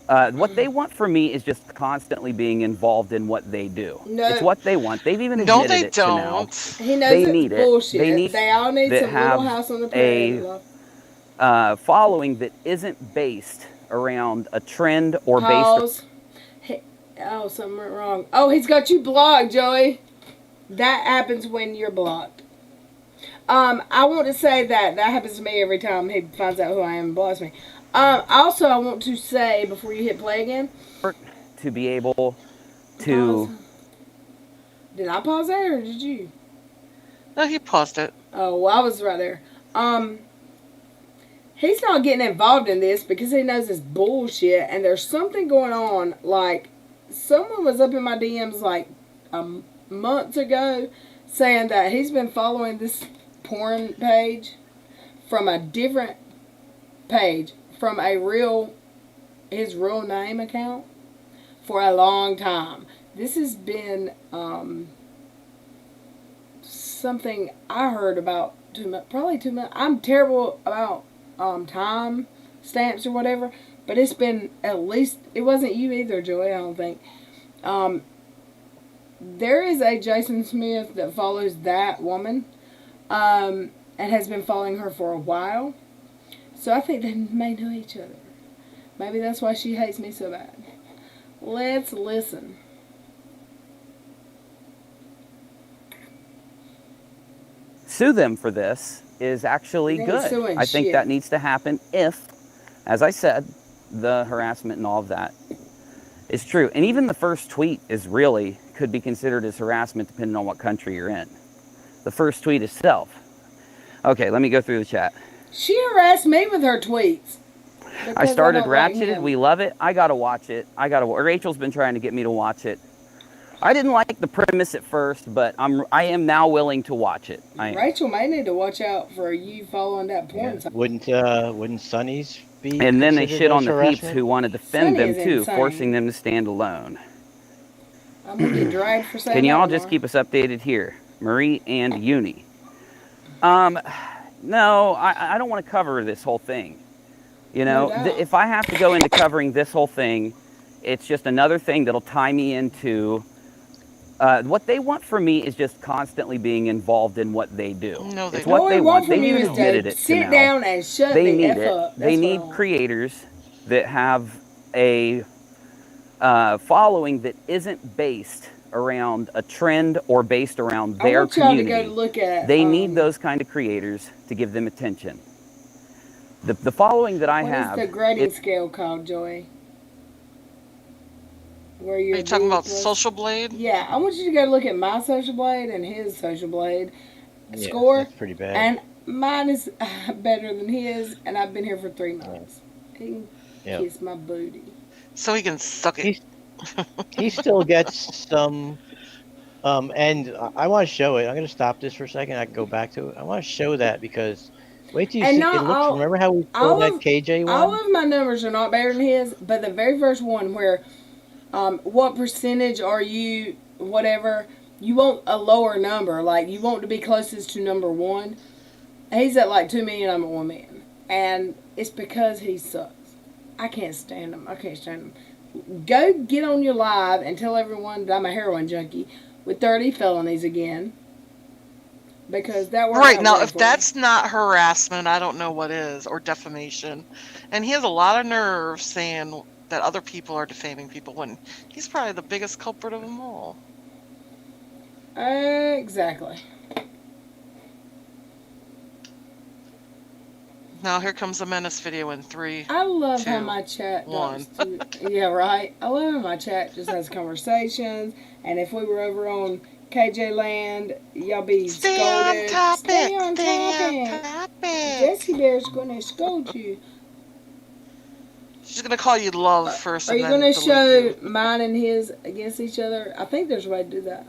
what they want from me is just constantly being involved in what they do. No. It's what they want. They've even No, admitted they it to now. don't. He knows They it's need it. bullshit. They need all need that some have Little House on the Prairie. Following that isn't based around a trend or based. Pause. Oh, something went wrong. Oh, he's got you blocked, Joey. That happens when you're blocked. I want to say that happens to me every time he finds out who I am and blocks me. Also, I want to say before you hit play again, To be able to. pause. Did I pause that or did you? No, he paused it. Oh, well, I was right there. He's not getting involved in this because he knows it's bullshit, and there's something going on. Like, someone was up in my DMs like months ago saying that he's been following this porn page from a different page, from his real name account for a long time. This has been something I heard about probably 2 months. I'm terrible about time stamps or whatever, but it's been at least, it wasn't you either, Joey, I don't think. There is a Jason Smith that follows that woman and has been following her for a while. So I think they may know each other. Maybe that's why she hates me so bad. Let's listen. Sue them for this is actually They're good. suing I think shit. that needs to happen if, as I said, the harassment and all of that is true. And even the first tweet could be considered as harassment depending on what country you're in. The first tweet itself. Okay, let me go through the chat. She harassed me with her tweets. I started don't like Ratcheted. him. We love it. I gotta watch it. Rachel's been trying to get me to watch it. I didn't like the premise at first, but I am now willing to watch it. Rachel may need to watch out for you following that porn Yeah. site. Wouldn't Sonny's be? And then they considered shit on as the peeps harassment? who want to defend Sonny them is too, insane. forcing them to stand alone. I'm gonna get dragged for saying Can you that all just more. keep us updated here? Marie and Uni. No, I don't want to cover this whole thing. You know, No doubt. if I have to go into covering this whole thing, it's just another thing that'll tie me into what they want from me is just constantly being involved in what they do. No, they It's don't. what All they we want. from They you even is admitted to it to sit now. down and shut They the need F it. up. They That's need what I want. creators that have a following that isn't based around a trend or based around I their want y'all to community. go look at. They need those kind of creators to give them attention. The following that I What have, is the grading it- scale called, Joey? Where Are you're you talking about ruthless? Social Blade? Yeah, I want you to go look at my Social Blade and his Social Blade Yeah, score, that's pretty bad. and mine is better than his, and I've been here for 3 months. He can Yeah. kiss my booty. So he can suck it. He still gets some. And I want to show it. I'm going to stop this for a second. I can go back to it. I want to show that because wait till you And see. not It looks. all- Remember how we all showed that of- KJ one? All of my numbers are not better than his, but the very first one where, what percentage are you, whatever, you want a lower number, like you want to be closest to number 1. He's at like 2 million, I'm at 1 million. And it's because he sucks. I can't stand him. Go get on your live and tell everyone that I'm a heroin junkie with 30 felonies again. Because that worked Right, out now well if for that's not harassment, I don't know what is, or defamation. And he has a lot of nerve saying that other people are defaming people when he's probably the biggest culprit of them all. me. Exactly. Now here comes the menace video in 3. I love how 2, my chat 1. does too. Yeah, right. I love how my chat just has conversations. And if we were over on KJ Land, y'all be Stay scolded. on topic. Stay on Stay on topic. topic. Jessie Bear's gonna scold you. She's gonna call you love first. Are and you then gonna delete show you. mine and his against each other? I think there's a way to do that.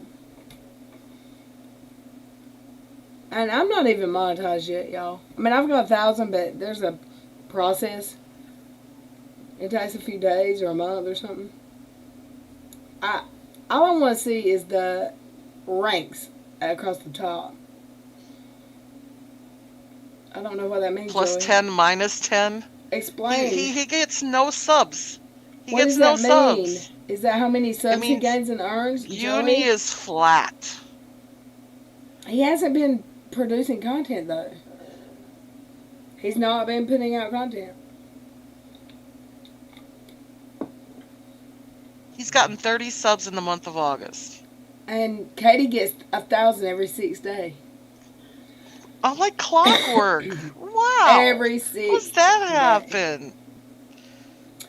And I'm not even monetized yet, y'all. I mean, I've got 1,000, but there's a process. It takes a few days or a month or something. All I want to see is the ranks across the top. I don't know what that means. Plus Joey. 10, minus 10. Explain. He gets no subs. He what gets does no that mean? subs. Is that how many subs he means gains and earns? Uni Joey? is flat. He hasn't been producing content though. He's not been putting out content. He's gotten 30 subs in the month of August. And Katie gets 1,000 every 6th day. Oh, like clockwork. Wow. Every 6th How does that day. happen?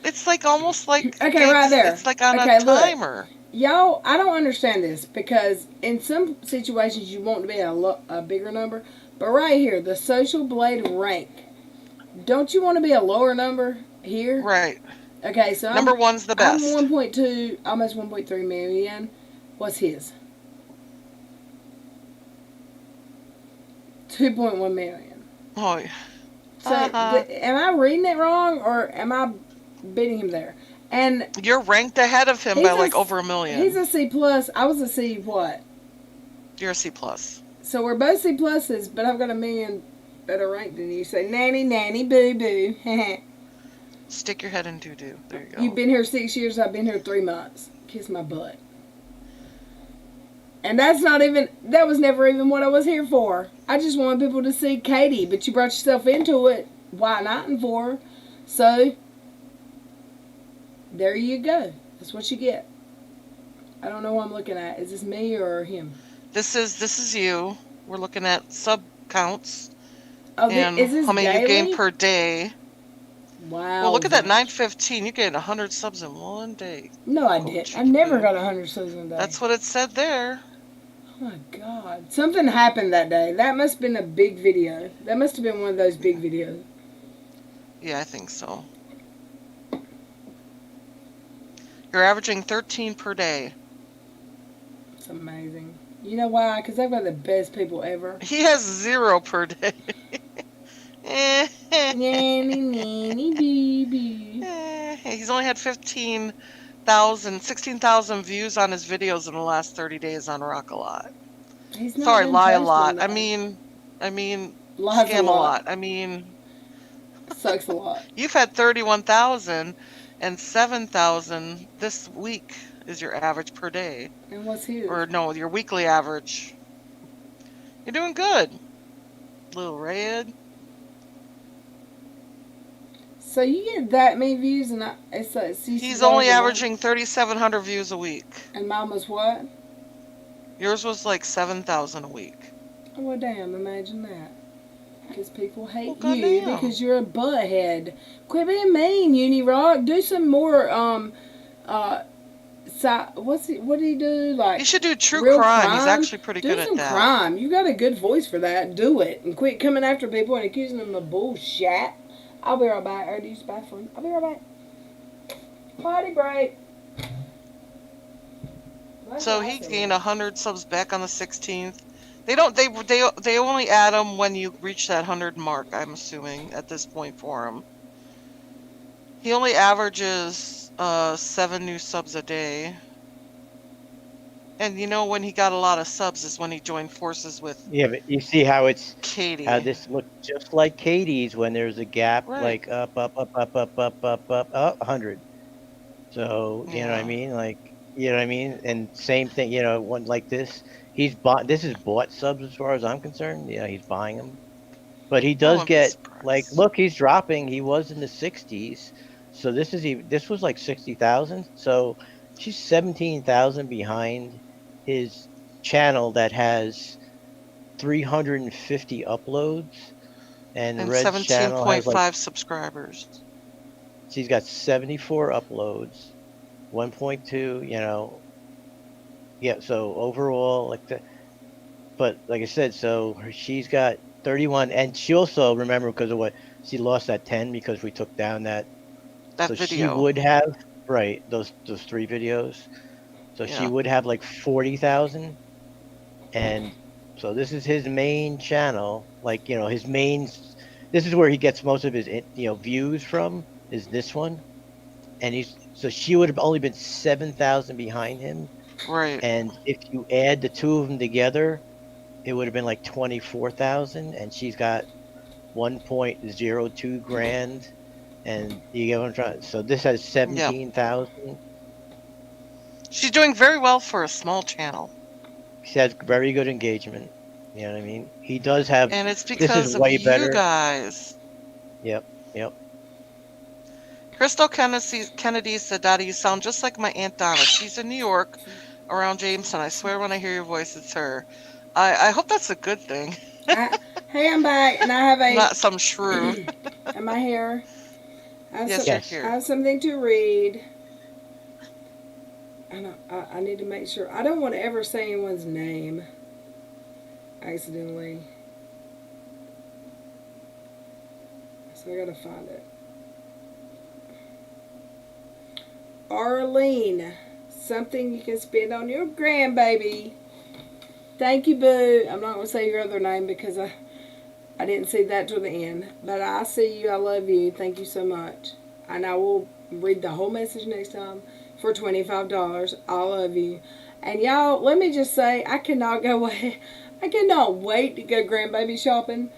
It's like almost like Okay, right there. It's like on Okay, a look. timer. Y'all, I don't understand this because in some situations you want to be a bigger number, but right here, the Social Blade rank, don't you want to be a lower number here? Right. Okay, so Number one's the best. I'm 1.2, almost 1.3 million. What's his? 2.1 million. Oh, yeah. So, am I reading it wrong or am I beating him there? And You're ranked ahead of him by like over 1 million. He's a C plus. I was a C what? You're a C plus. So we're both C pluses, but I've got 1 million better ranked than you. So nanny, nanny, boo, boo. Stick your head in doo-doo. There you go. You've been here 6 years. I've been here 3 months. Kiss my butt. And that was never even what I was here for. I just wanted people to see Katie, but you brought yourself into it. Why not and for? So, there you go. That's what you get. I don't know what I'm looking at. Is this me or him? This is you. We're looking at sub counts. Oh, and is this how many daily? you gain per day. Wow. Well, look at that 915. You gained 100 subs in one day. No, I didn't. I never got 100 subs in a day. That's what it said there. Oh my God. Something happened that day. That must have been a big video. That must have been one of those big videos. Yeah, I think so. You're averaging 13 per day. It's amazing. You know why? Because I've got the best people ever. He has 0 per day. Nanny, nanny, baby. He's only had 16,000 views on his videos in the last 30 days on Rock a Lot. He's not Sorry, been lie a posting lot. that. I mean, Lies scam a lot. I mean, sucks a lot. you've had 31,000 and 7,000 this week is your average per day. And what's his? Or no, your weekly average. You're doing good, Little Red. So you get that many views, and He's only averaging 3,700 views a week. And mine was what? Yours was like 7,000 a week. Oh, well, damn, imagine that. Because people hate Well, you goddamn. because you're a butthead. Quit being mean, Unirock. Do some more, what did he do? Like, You should do true real crime. He's crime? actually pretty Do good at some that. crime. You got a good voice for that. Do it. And quit coming after people and accusing them of bullshit. I'll be right back. I already used the bathroom. I'll be right back. Potty break. That's So he awesome. gained 100 subs back on the 16th. They only add them when you reach that 100 mark, I'm assuming, at this point for him. He only averages 7 new subs a day. And you know when he got a lot of subs is when he joined forces with Yeah, but you see how Katie. how this looked just like Katie's when there's a gap, Right. like up, 100. So you know what I Yeah. mean, like you know what I mean, and same thing, one like this. This is bought subs as far as I'm concerned. He's buying them, but he does wouldn't be get surprised. like, look, he's dropping. He was in the 60s, so this was like 60,000. So she's 17,000 behind his channel that has 350 uploads, and And Red's channel has 17.5 like, subscribers. she's got 74 uploads, 1.2, yeah, so overall, but like I said, so she's got 31, and she also, remember, because of what, she lost that 10 because we took down that, That so video. she would have, right, those 3 videos, so she Yeah. would have like 40,000, and So this is his main channel. Like, his main. This is where he gets most of his, views from. Is this one, and so she would have only been 7,000 behind him, Right. and if you add the two of them together, it would have been like 24,000, and she's got 1.02 grand, and you get what I'm trying. So this has 17,000. She's doing very well for a small channel. She has very good engagement. You know what I mean? He does have, And it's this because is of way you better. guys. Yep. Crystal Kennedy said, Daddy, you sound just like my Aunt Donna. She's in New York around Jameson. I swear when I hear your voice, it's her. I hope that's a good thing. Hey, I'm back, and I have a. Not some shrew. Am I here? Yes, Yes. you're I here. have something to read. And I need to make sure. I don't want to ever say anyone's name accidentally. So I gotta find it. Arlene, something you can spend on your grandbaby. Thank you, boo. I'm not gonna say your other name because I didn't see that till the end. But I see you. I love you. Thank you so much. And I will read the whole message next time for $25. I love you. And y'all, let me just say, I cannot wait to go grandbaby shopping.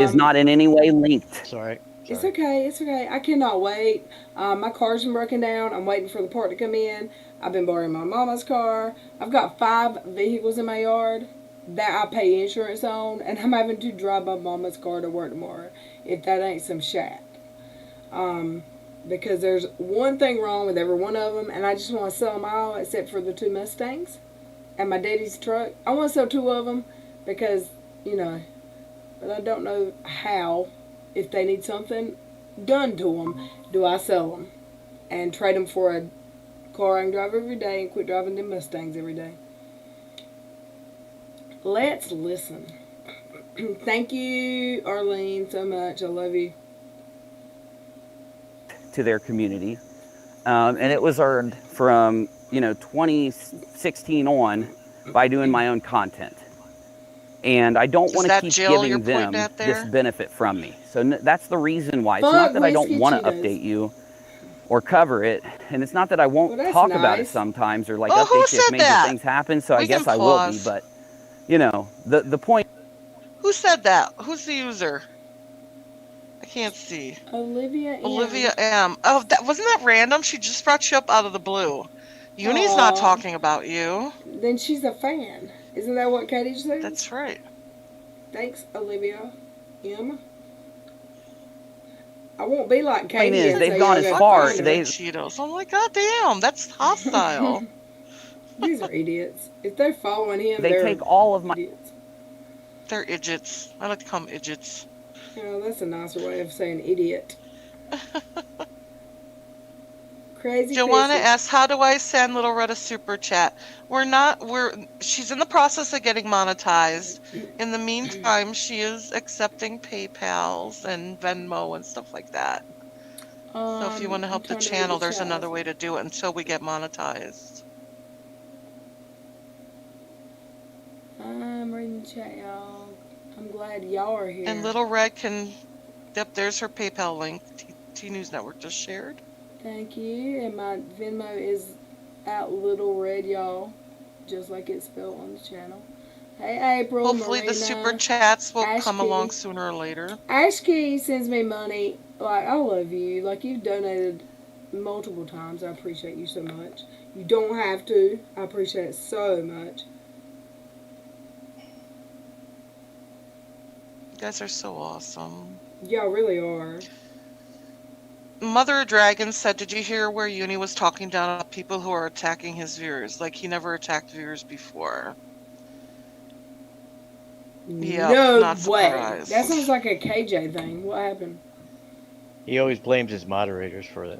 Is not in any way linked. Sorry. It's okay. It's okay. I cannot wait. My car's been broken down. I'm waiting for the part to come in. I've been borrowing my mama's car. I've got 5 vehicles in my yard that I pay insurance on, and I'm having to drive my mama's car to work tomorrow. If that ain't some shat. Because there's one thing wrong with every one of them, and I just want to sell them all except for the 2 Mustangs and my daddy's truck. I want to sell 2 of them because, but I don't know how. If they need something done to them, do I sell them and trade them for a car I can drive every day and quit driving them Mustangs every day? Let's listen. Thank you, Arlene, so much. I love you. To their community. And it was earned from, 2016 on by doing my own content. And I don't want to keep giving them this benefit from me. So that's the reason why. It's not that I don't want to update you or cover it. And it's not that I won't talk about it sometimes or like update you if major things happen. So I guess I will be. But, the point. Who said that? Who's the user? I can't see. Olivia M. Olivia M. Oh, wasn't that random? She just brought you up out of the blue. Uni's not talking about you. Then she's a fan. Isn't that what Katie said? That's right. Thanks, Olivia M. I won't be like Katie. Point is, they've gone as far. Cheetos. I'm like, God damn, that's hostile. These are idiots. If they're following him, they take all of my. Idiots. They're idiots. I like to call them idiots. That's a nicer way of saying idiot. Crazy. Joanna asks, how do I send Little Red a super chat? She's in the process of getting monetized. In the meantime, she is accepting PayPals and Venmo and stuff like that. So if you want to help the channel, there's another way to do it until we get monetized. I'm reading the chat, y'all. I'm glad y'all are here. And Little Red there's her PayPal link. T News Network just shared. Thank you. And my Venmo is at Little Red, y'all. Just like it's spelled on the channel. Hey, April. Hopefully Marina, the super chats will come Ashkey. along sooner or later. Ashkey sends me money. Like, I love you. Like, you've donated multiple times. I appreciate you so much. You don't have to. I appreciate it so much. You guys are so awesome. Y'all really are. Mother of Dragon said, did you hear where Uni was talking down on people who are attacking his viewers? Like he never attacked viewers before. Yeah, no not way. surprised. That sounds like a KJ thing. What happened? He always blames his moderators for that.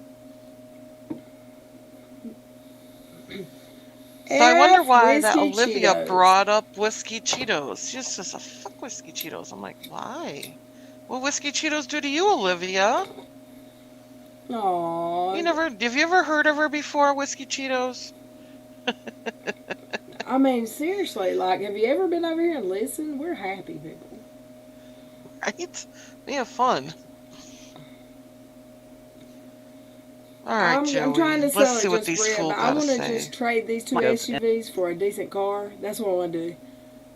So I wonder why that Whiskey Olivia Cheetos. brought up Whiskey Cheetos. She just says, fuck Whiskey Cheetos. I'm like, why? What Whiskey Cheetos do to you, Olivia? Aww. Have you ever heard of her before, Whiskey Cheetos? I mean, seriously, like, have you ever been over here and listened? We're happy people. Right? We have fun. All right, Joey. I'm trying to Let's sell see it what just these for it, fools but I gotta want to say. just trade these two Yep. SUVs for a decent car. That's what I want to do.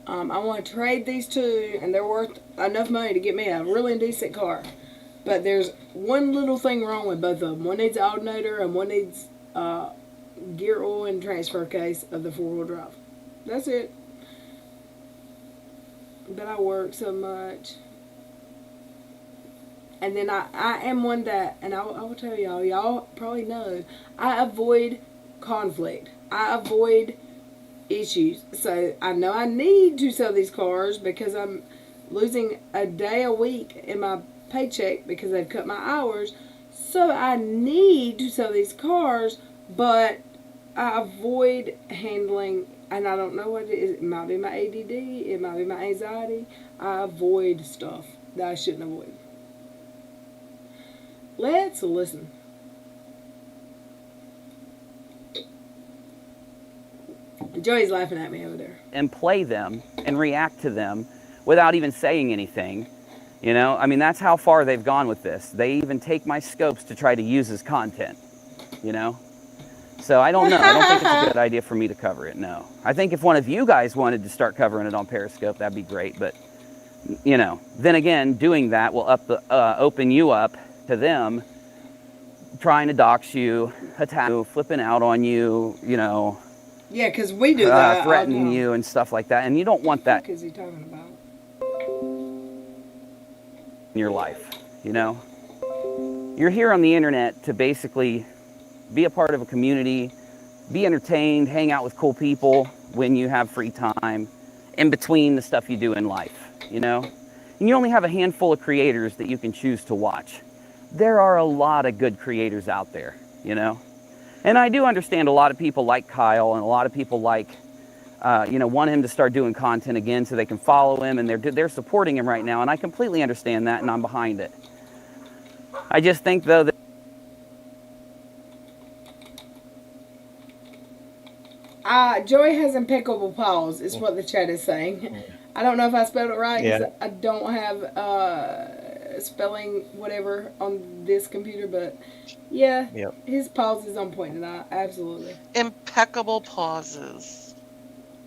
I want to trade these two, and they're worth enough money to get me a really decent car. But there's one little thing wrong with both of them. One needs an alternator, and one needs gear oil and transfer case of the four-wheel drive. That's it. But I work so much. And then I am one that, and I will tell y'all probably know, I avoid conflict. I avoid issues. So I know I need to sell these cars because I'm losing a day a week in my paycheck because they've cut my hours. So I need to sell these cars, but I avoid handling, and I don't know what it is. It might be my ADD. It might be my anxiety. I avoid stuff that I shouldn't avoid. Let's listen. Joey's laughing at me over there. And play them and react to them without even saying anything. You know, I mean, that's how far they've gone with this. They even take my scopes to try to use as content, you know? So I don't know. I don't think it's a good idea for me to cover it, no. I think if one of you guys wanted to start covering it on Periscope, that'd be great. But, you know, then again, doing that will open you up to them trying to dox you, attack you, flipping out on you, you know. Yeah, because we do that. Threatening you and stuff like that. And you don't want that What is he talking about? in your life, you know. You're here on the internet to basically be a part of a community, be entertained, hang out with cool people when you have free time, in between the stuff you do in life, you know. And you only have a handful of creators that you can choose to watch. There are a lot of good creators out there, you know. And I do understand a lot of people like Kyle and a lot of people like, you know, want him to start doing content again so they can follow him, and they're supporting him right now, and I completely understand that, and I'm behind it. I just think, though, that Joey has impeccable paws, is what the chat is saying. I don't know if I spelled it right, because I don't have spelling whatever on this computer, but yeah, his pause is on point, and absolutely. Impeccable pauses.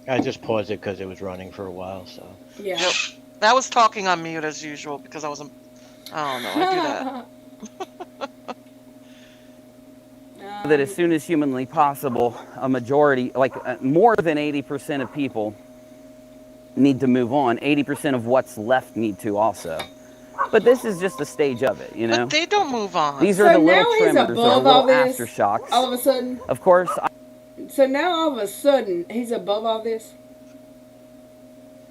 I just paused it because it was running for a while, so. Yeah. Yep. That was talking on mute as usual because I wasn't. I don't know. I do that. that as soon as humanly possible, a majority, like more than 80% of people need to move on. 80% of what's left need to also. But this is just a stage of it, you know? But they don't move on. These are the little tremors, or above little all this, aftershocks. all of a sudden. Of course. So now all of a sudden, he's above all this?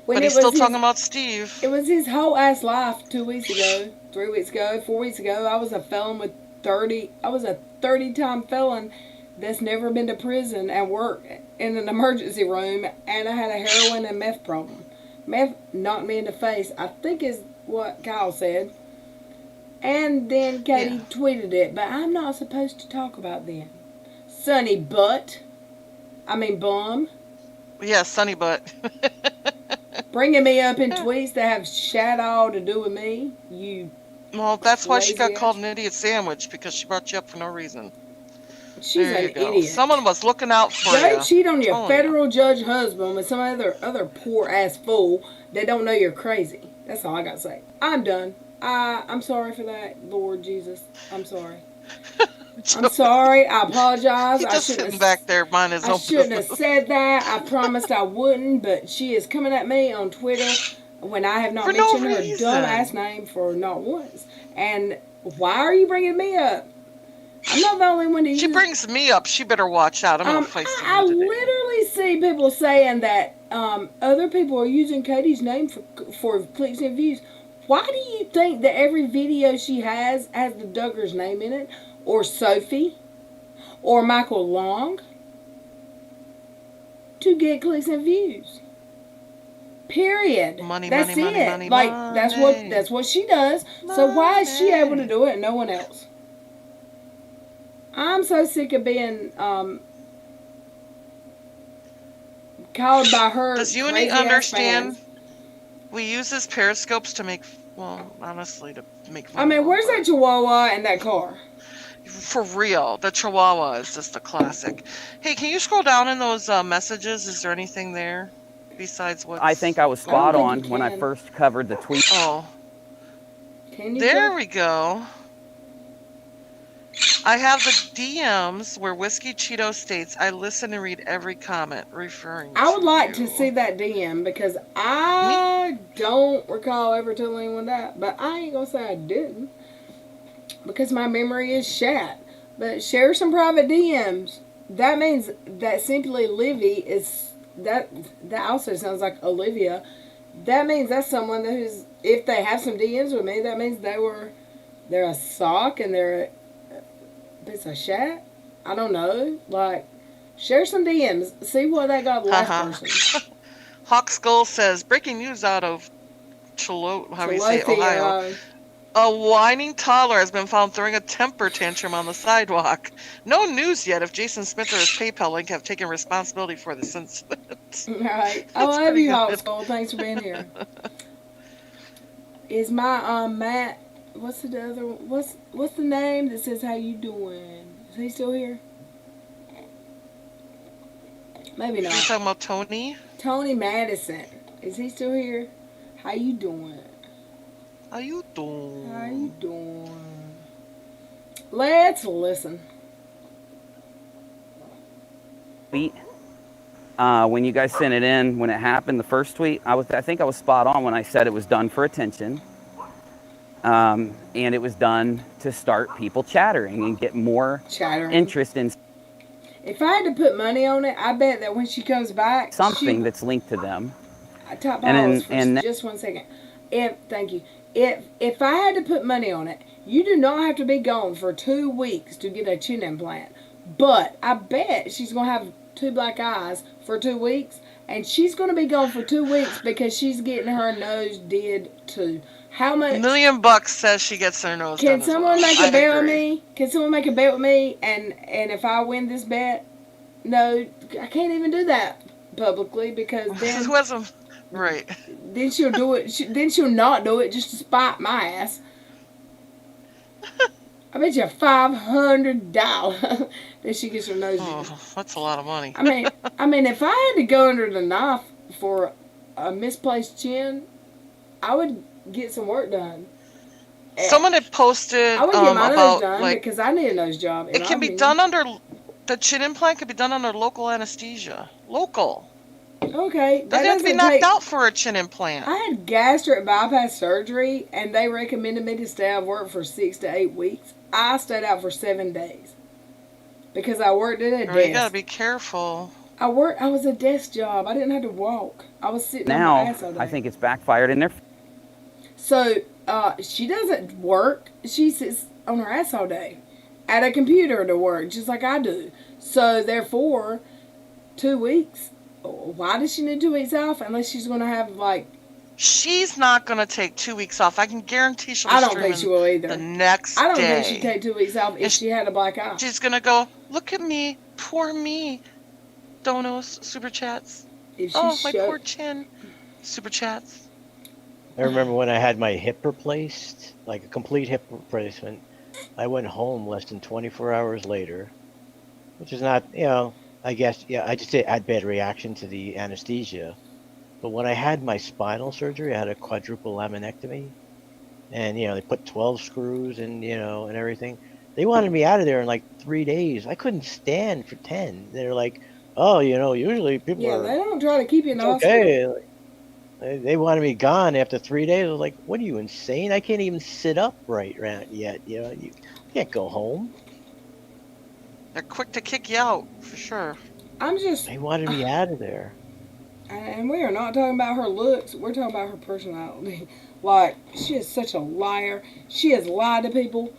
When But he's still talking about Steve. It was his whole ass life 2 weeks ago, 3 weeks ago, 4 weeks ago. I was a felon with 30. I was a 30-time felon that's never been to prison and worked in an emergency room, and I had a heroin and meth problem. Meth knocked me in the face, I think is what Kyle said. And then Katie tweeted it, but I'm not supposed to talk about them. Sonny butt. I mean bum. Yeah, Sonny butt. Bringing me up in tweets that have shat all to do with me. You. Well, that's why she got lazy called ass. an idiot sandwich, because she brought you up for no reason. She's There you an go. idiot. Someone was looking out for you. Don't cheat on your Telling federal judge husband with some other poor ass fool that don't know you're crazy. That's all I gotta say. I'm done. I'm sorry for that, Lord Jesus. I'm sorry. I'm sorry. I apologize. He's I just shouldn't sitting have. back there minding his I own shouldn't business. have said that. I promised I wouldn't, but she is coming at me on Twitter when I have not For no mentioned her reason. dumb ass name for not once. And why are you bringing me up? I'm not the only one to use She brings me up. She better watch out. I'm gonna face I you today. literally see people saying that other people are using Katie's name for clicks and views. Why do you think that every video she has the Duggar's name in it? Or Sophie? Or Michael Long? To get clicks and views. Period. Money, that's money, it. money, money, like money. that's what she does. So why is she able to do it and no one else? I'm so sick of being called by her. Does Uni crazy-ass understand? fans. We use this periscopes to make, well, honestly, to make fun I mean, of them, where's that Chihuahua and that car? For real, the Chihuahua is just a classic. Hey, can you scroll down in those messages? Is there anything there besides what? I think I was spot think on you when I can. first covered the tweet. Oh, Can you? there go? we go. I have the DMs where Whiskey Cheeto states, "I listen and read every comment," referring. I would like you. to see that DM because I don't recall ever telling anyone that, but I ain't gonna say I didn't because my memory is shat. But share some private DMs. That means that Simply Livy is that. That also sounds like Olivia. That means that's someone that who's, if they have some DMs with me, that means they're a sock and they're a piece of shat. I don't know. Like, share some DMs. See what they got the last person. Hawk Skull says, breaking news out of how do you say it, Chalothi, Ohio. A whining toddler has been found throwing a temper tantrum on the sidewalk. No news yet if Jason Smith or his PayPal link have taken responsibility for this incident. All right. I love pretty you, good. Hawk Skull. Thanks for being here. Is my Matt? What's the other? What's the name that says how you doing? Is he still here? Maybe Are you not. talking about Tony? Tony Madison. Is he still here? How you doing? How you doing? How you doing? Let's listen. Tweet. When you guys sent it in, when it happened, the first tweet, I think I was spot on when I said it was done for attention. And it was done to start people chattering and get more Chattering. interest in If I had to put money on it, I bet that when she comes back, something that's linked to them. Top And pause for just 1 second. Thank you. If I had to put money on it, you do not have to be gone for 2 weeks to get a chin implant. But I bet she's gonna have 2 black eyes for 2 weeks, and she's gonna be gone for 2 weeks because she's getting her nose did too. How much? $1 million says she gets her nose done Can as someone well. make I a bet with agree. me? Can someone make a bet with me? And if I win this bet, no, I can't even do that publicly because then Who has a right? then she'll do it. Then she'll not do it just to spite my ass. I bet you $500 that she gets her nose. Oh, that's a lot of money. I mean, if I had to go under the knife for a misplaced chin, I would get some work done. Someone had posted I would get my nose about done like because I need a nose job. it can be done under the chin implant can be done under local anesthesia. Local. Okay, that Doesn't have to be doesn't knocked take- out for a chin implant. I had gastric bypass surgery, and they recommended me to stay out of work for 6 to 8 weeks. I stayed out for 7 days because I worked at a Girl, you gotta desk. be careful. I was a desk job. I didn't have to walk. I was sitting on my Now, ass all day. I think it's backfired in their. So she doesn't work. She sits on her ass all day at a computer to work, just like I do. So therefore, 2 weeks. Why does she need 2 weeks off unless she's going to have like? She's not gonna take 2 weeks off. I can guarantee she'll be I don't think streaming she will either. the next I don't day. think she'd take 2 weeks off if And she had a black eye. She's gonna go, look at me, poor me. Donos, super chats. If she Oh, my showed- poor chin. Super chats. I remember when I had my hip replaced, like a complete hip replacement. I went home less than 24 hours later, which is not, I guess, I just had bad reaction to the anesthesia. But when I had my spinal surgery, I had a quadruple laminectomy, and they put 12 screws and and everything. They wanted me out of there in like 3 days. I couldn't stand for 10. They're like, oh, usually people Yeah, are they don't try to keep you in the hospital. okay. Like, they wanted me gone after 3 days. I was like, what are you, insane? I can't even sit up right yet. You can't go home. They're quick to kick you out, for sure. I'm just, They wanted me out of there. and we are not talking about her looks. We're talking about her personality. Like, she is such a liar. She has lied to people.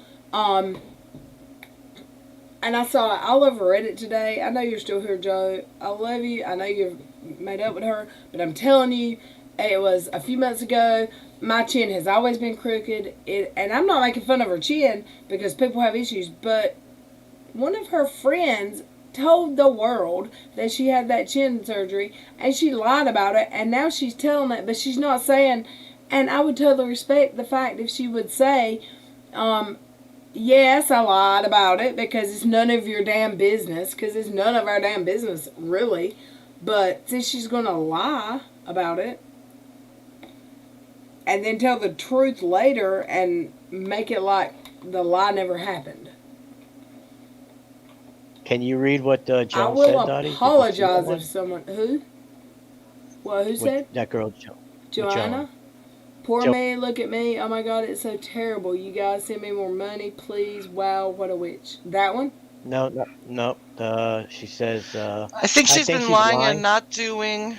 And I saw it all over Reddit today. I know you're still here, Joe. I love you. I know you've made up with her. But I'm telling you, it was a few months ago. My chin has always been crooked. And I'm not making fun of her chin because people have issues. But one of her friends told the world that she had that chin surgery, and she lied about it, and now she's telling it, but she's not saying. And I would totally respect the fact if she would say, yes, I lied about it because it's none of your damn business, because it's none of our damn business, really. But since she's going to lie about it, and then tell the truth later and make it like the lie never happened. Can you read what Joan I said, will Dottie? apologize if someone... Who? Well, who said? That girl, Joanna? Poor Jo- me, look at me. Oh my God, it's so terrible. You guys send me more money, please. Wow, what a witch. That one? No. She says. I think she's been lying and not doing.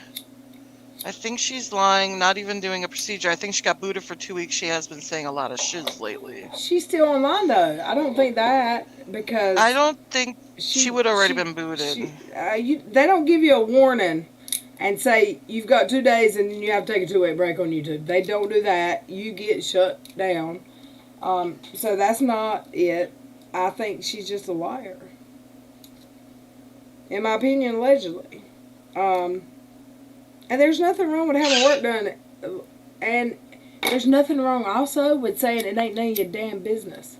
I think she's lying, not even doing a procedure. I think she got booted for 2 weeks. She has been saying a lot of shiz lately. She's still online though. I don't think that because I don't think she would already been booted. They don't give you a warning and say you've got 2 days and then you have to take a 2-week break on YouTube. They don't do that. You get shut down. So that's not it. I think she's just a liar. In my opinion, allegedly. And there's nothing wrong with having work done. And there's nothing wrong also with saying it ain't none of your damn business.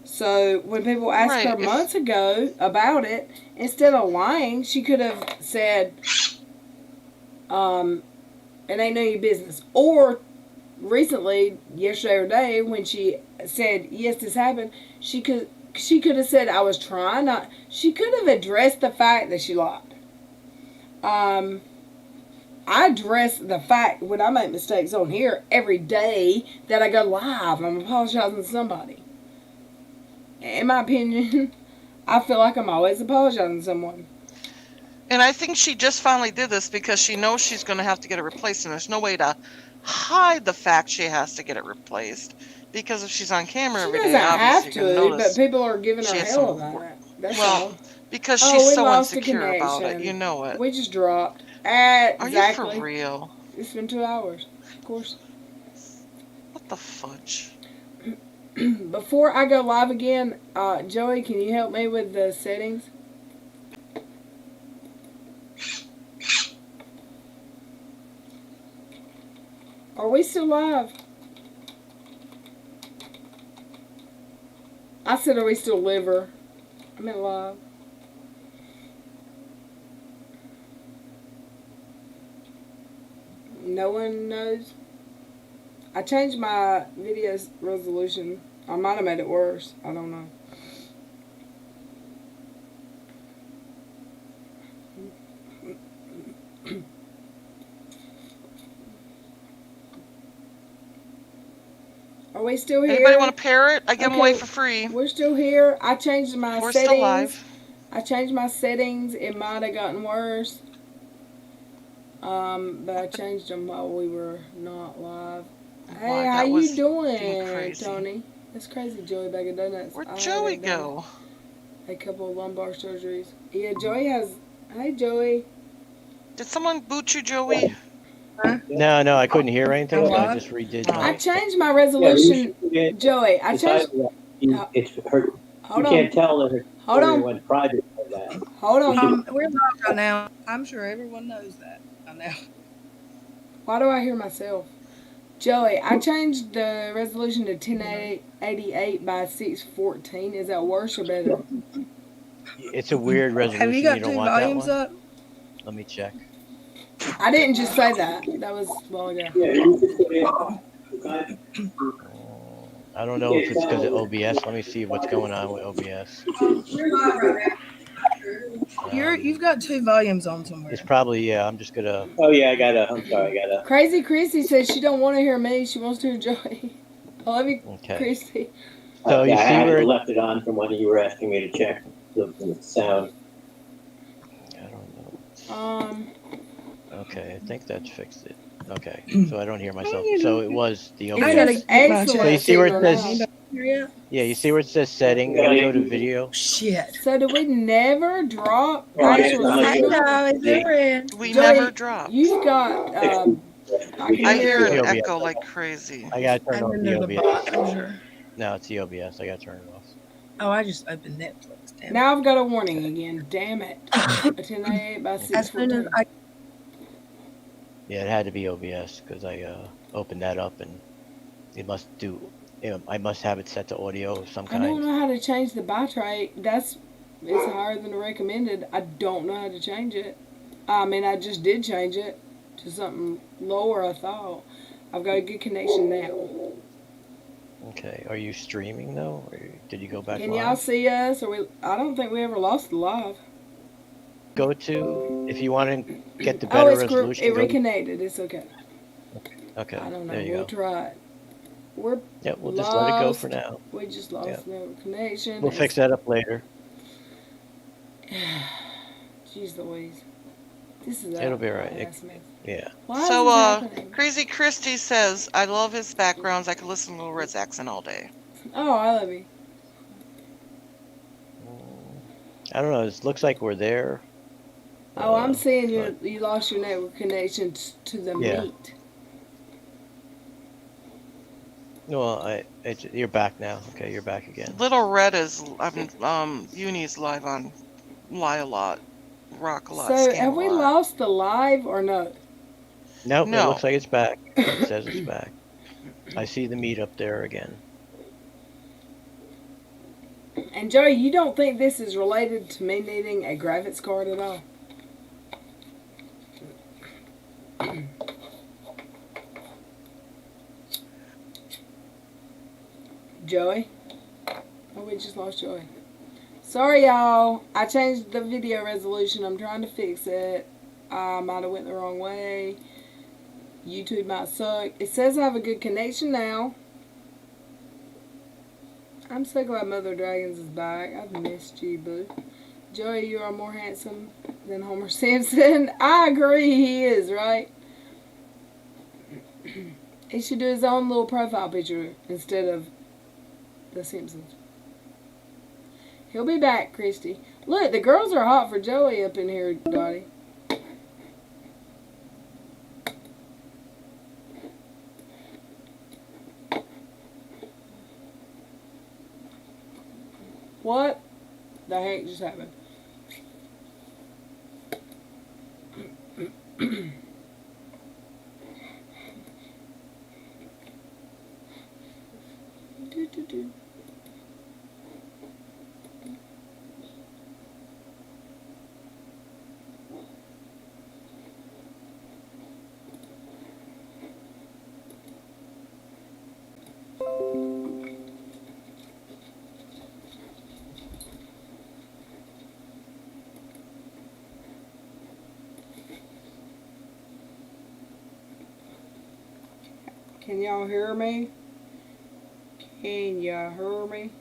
So when people asked her months ago about it, instead of lying, she could have said, it ain't none of your business. Or recently, yesterday or today, when she said, yes, this happened, she could have said, I was trying not. She could have addressed the fact that she lied. I address the fact when I make mistakes on here every day that I go live. I'm apologizing to somebody. In my opinion, I feel like I'm always apologizing to someone. And I think she just finally did this because she knows she's going to have to get it replaced, and there's no way to hide the fact she has to get it replaced. Because if she's on camera every day, obviously you can notice. But people are giving her hell about it. That's all. Because she's so insecure about it, you know it. We just dropped. Are you for real? It's been 2 hours, of course. What the fudge? Before I go live again, Joey, can you help me with the settings? Are we still live? I said, are we still live? I meant live. No one knows. I changed my video resolution. I might have made it worse. I don't know. Are we still here? Anybody want to pair it? I give them away for free. We're still here. I changed my settings. We're still live. I changed my settings. It might have gotten worse. But I changed them while we were not live. Hey, how you doing, Tony? That's crazy, Joey Bag of Donuts. Where'd Joey go? A couple of lumbar surgeries. Yeah, Joey has... Hey, Joey. Did someone boot you, Joey? No, I couldn't hear anything, so I just redid my... I changed my resolution, Joey. I changed... It's her. Hold you on. can't tell that everyone's private for that. Hold on. We're live right now. I'm sure everyone knows that by now. Why do I hear myself? Joey, I changed the resolution to 1088 by 614. Is that worse or better? It's a weird resolution. Have you got don't two want volumes that one? up? Let me check. I didn't just say that. That was a while ago. I don't know if it's because of OBS. Let me see what's going on with OBS. You've got two volumes on somewhere. It's probably, yeah, I'm just gonna... Oh yeah, I'm sorry, I got a... Crazy Chrissy says she don't want to hear me. She wants to hear Joey. I love you, Okay. Chrissy. So you I see had where... left it on from when you were asking me to check the sound. I don't know. Okay, I think that's fixed it. Okay, so I don't hear myself. So it was the OBS. Excellent. So you see where it says... Yeah. Yeah, you see where it says setting? Go to video. Shit. So did we never drop Oh, actual yeah. signal? We Joey, never drop. You've got... I hear an OBS. echo like crazy. I gotta turn off the the OBS. bot, I'm sure. No, it's the OBS. I gotta turn it off. Oh, I just opened Netflix. Damn. Now I've got a warning again. Damn it. A 1088 by As soon as 614. I Yeah, it had to be OBS because I opened that up and it must do. I must have it set to audio of some I don't kind. know how to change the bitrate. It's higher than the recommended. I don't know how to change it. I mean, I just did change it to something lower, I thought. I've got a good connection now. Okay, are you streaming though, or did you go back Can live? y'all see us? I don't think we ever lost the live. Go to if you want to get the Oh, better it resolution. Go to, reconnected. It's okay. okay, I don't know. there you We'll go. try it. We're Yeah, we'll just let it go for lost. now. We just lost the connection. We'll fix that up later. Jeez Louise. This is It'll be alright. harassment. Yeah. Why So, is this happening? Crazy Christy says, I love his backgrounds. I could listen to Little Red's accent all day. Oh, I love you. I don't know. It looks like we're there. Oh, I'm seeing but- you lost your network connection to the Yeah. meet. Well, you're back now. Okay, you're back again. Little Red is, Uni's live on Lie a Lot, Rock a Lot, So, Scam have a we Lot. lost the live or no? Nope, it No. looks like it's back. It says it's back. I see the meet up there again. And Joey, you don't think this is related to me needing a graphics card at all? Joey? Oh, we just lost Joey. Sorry, y'all. I changed the video resolution. I'm trying to fix it. I might have went the wrong way. YouTube might suck. It says I have a good connection now. I'm so glad Mother Dragons is back. I've missed you, boo. Joey, you are more handsome than Homer Simpson. I agree, he is, right? He should do his own little profile picture instead of The Simpsons. He'll be back, Christy. Look, the girls are hot for Joey up in here, Dottie. What the heck just happened? Do. Can y'all hear me? Can y'all hear me?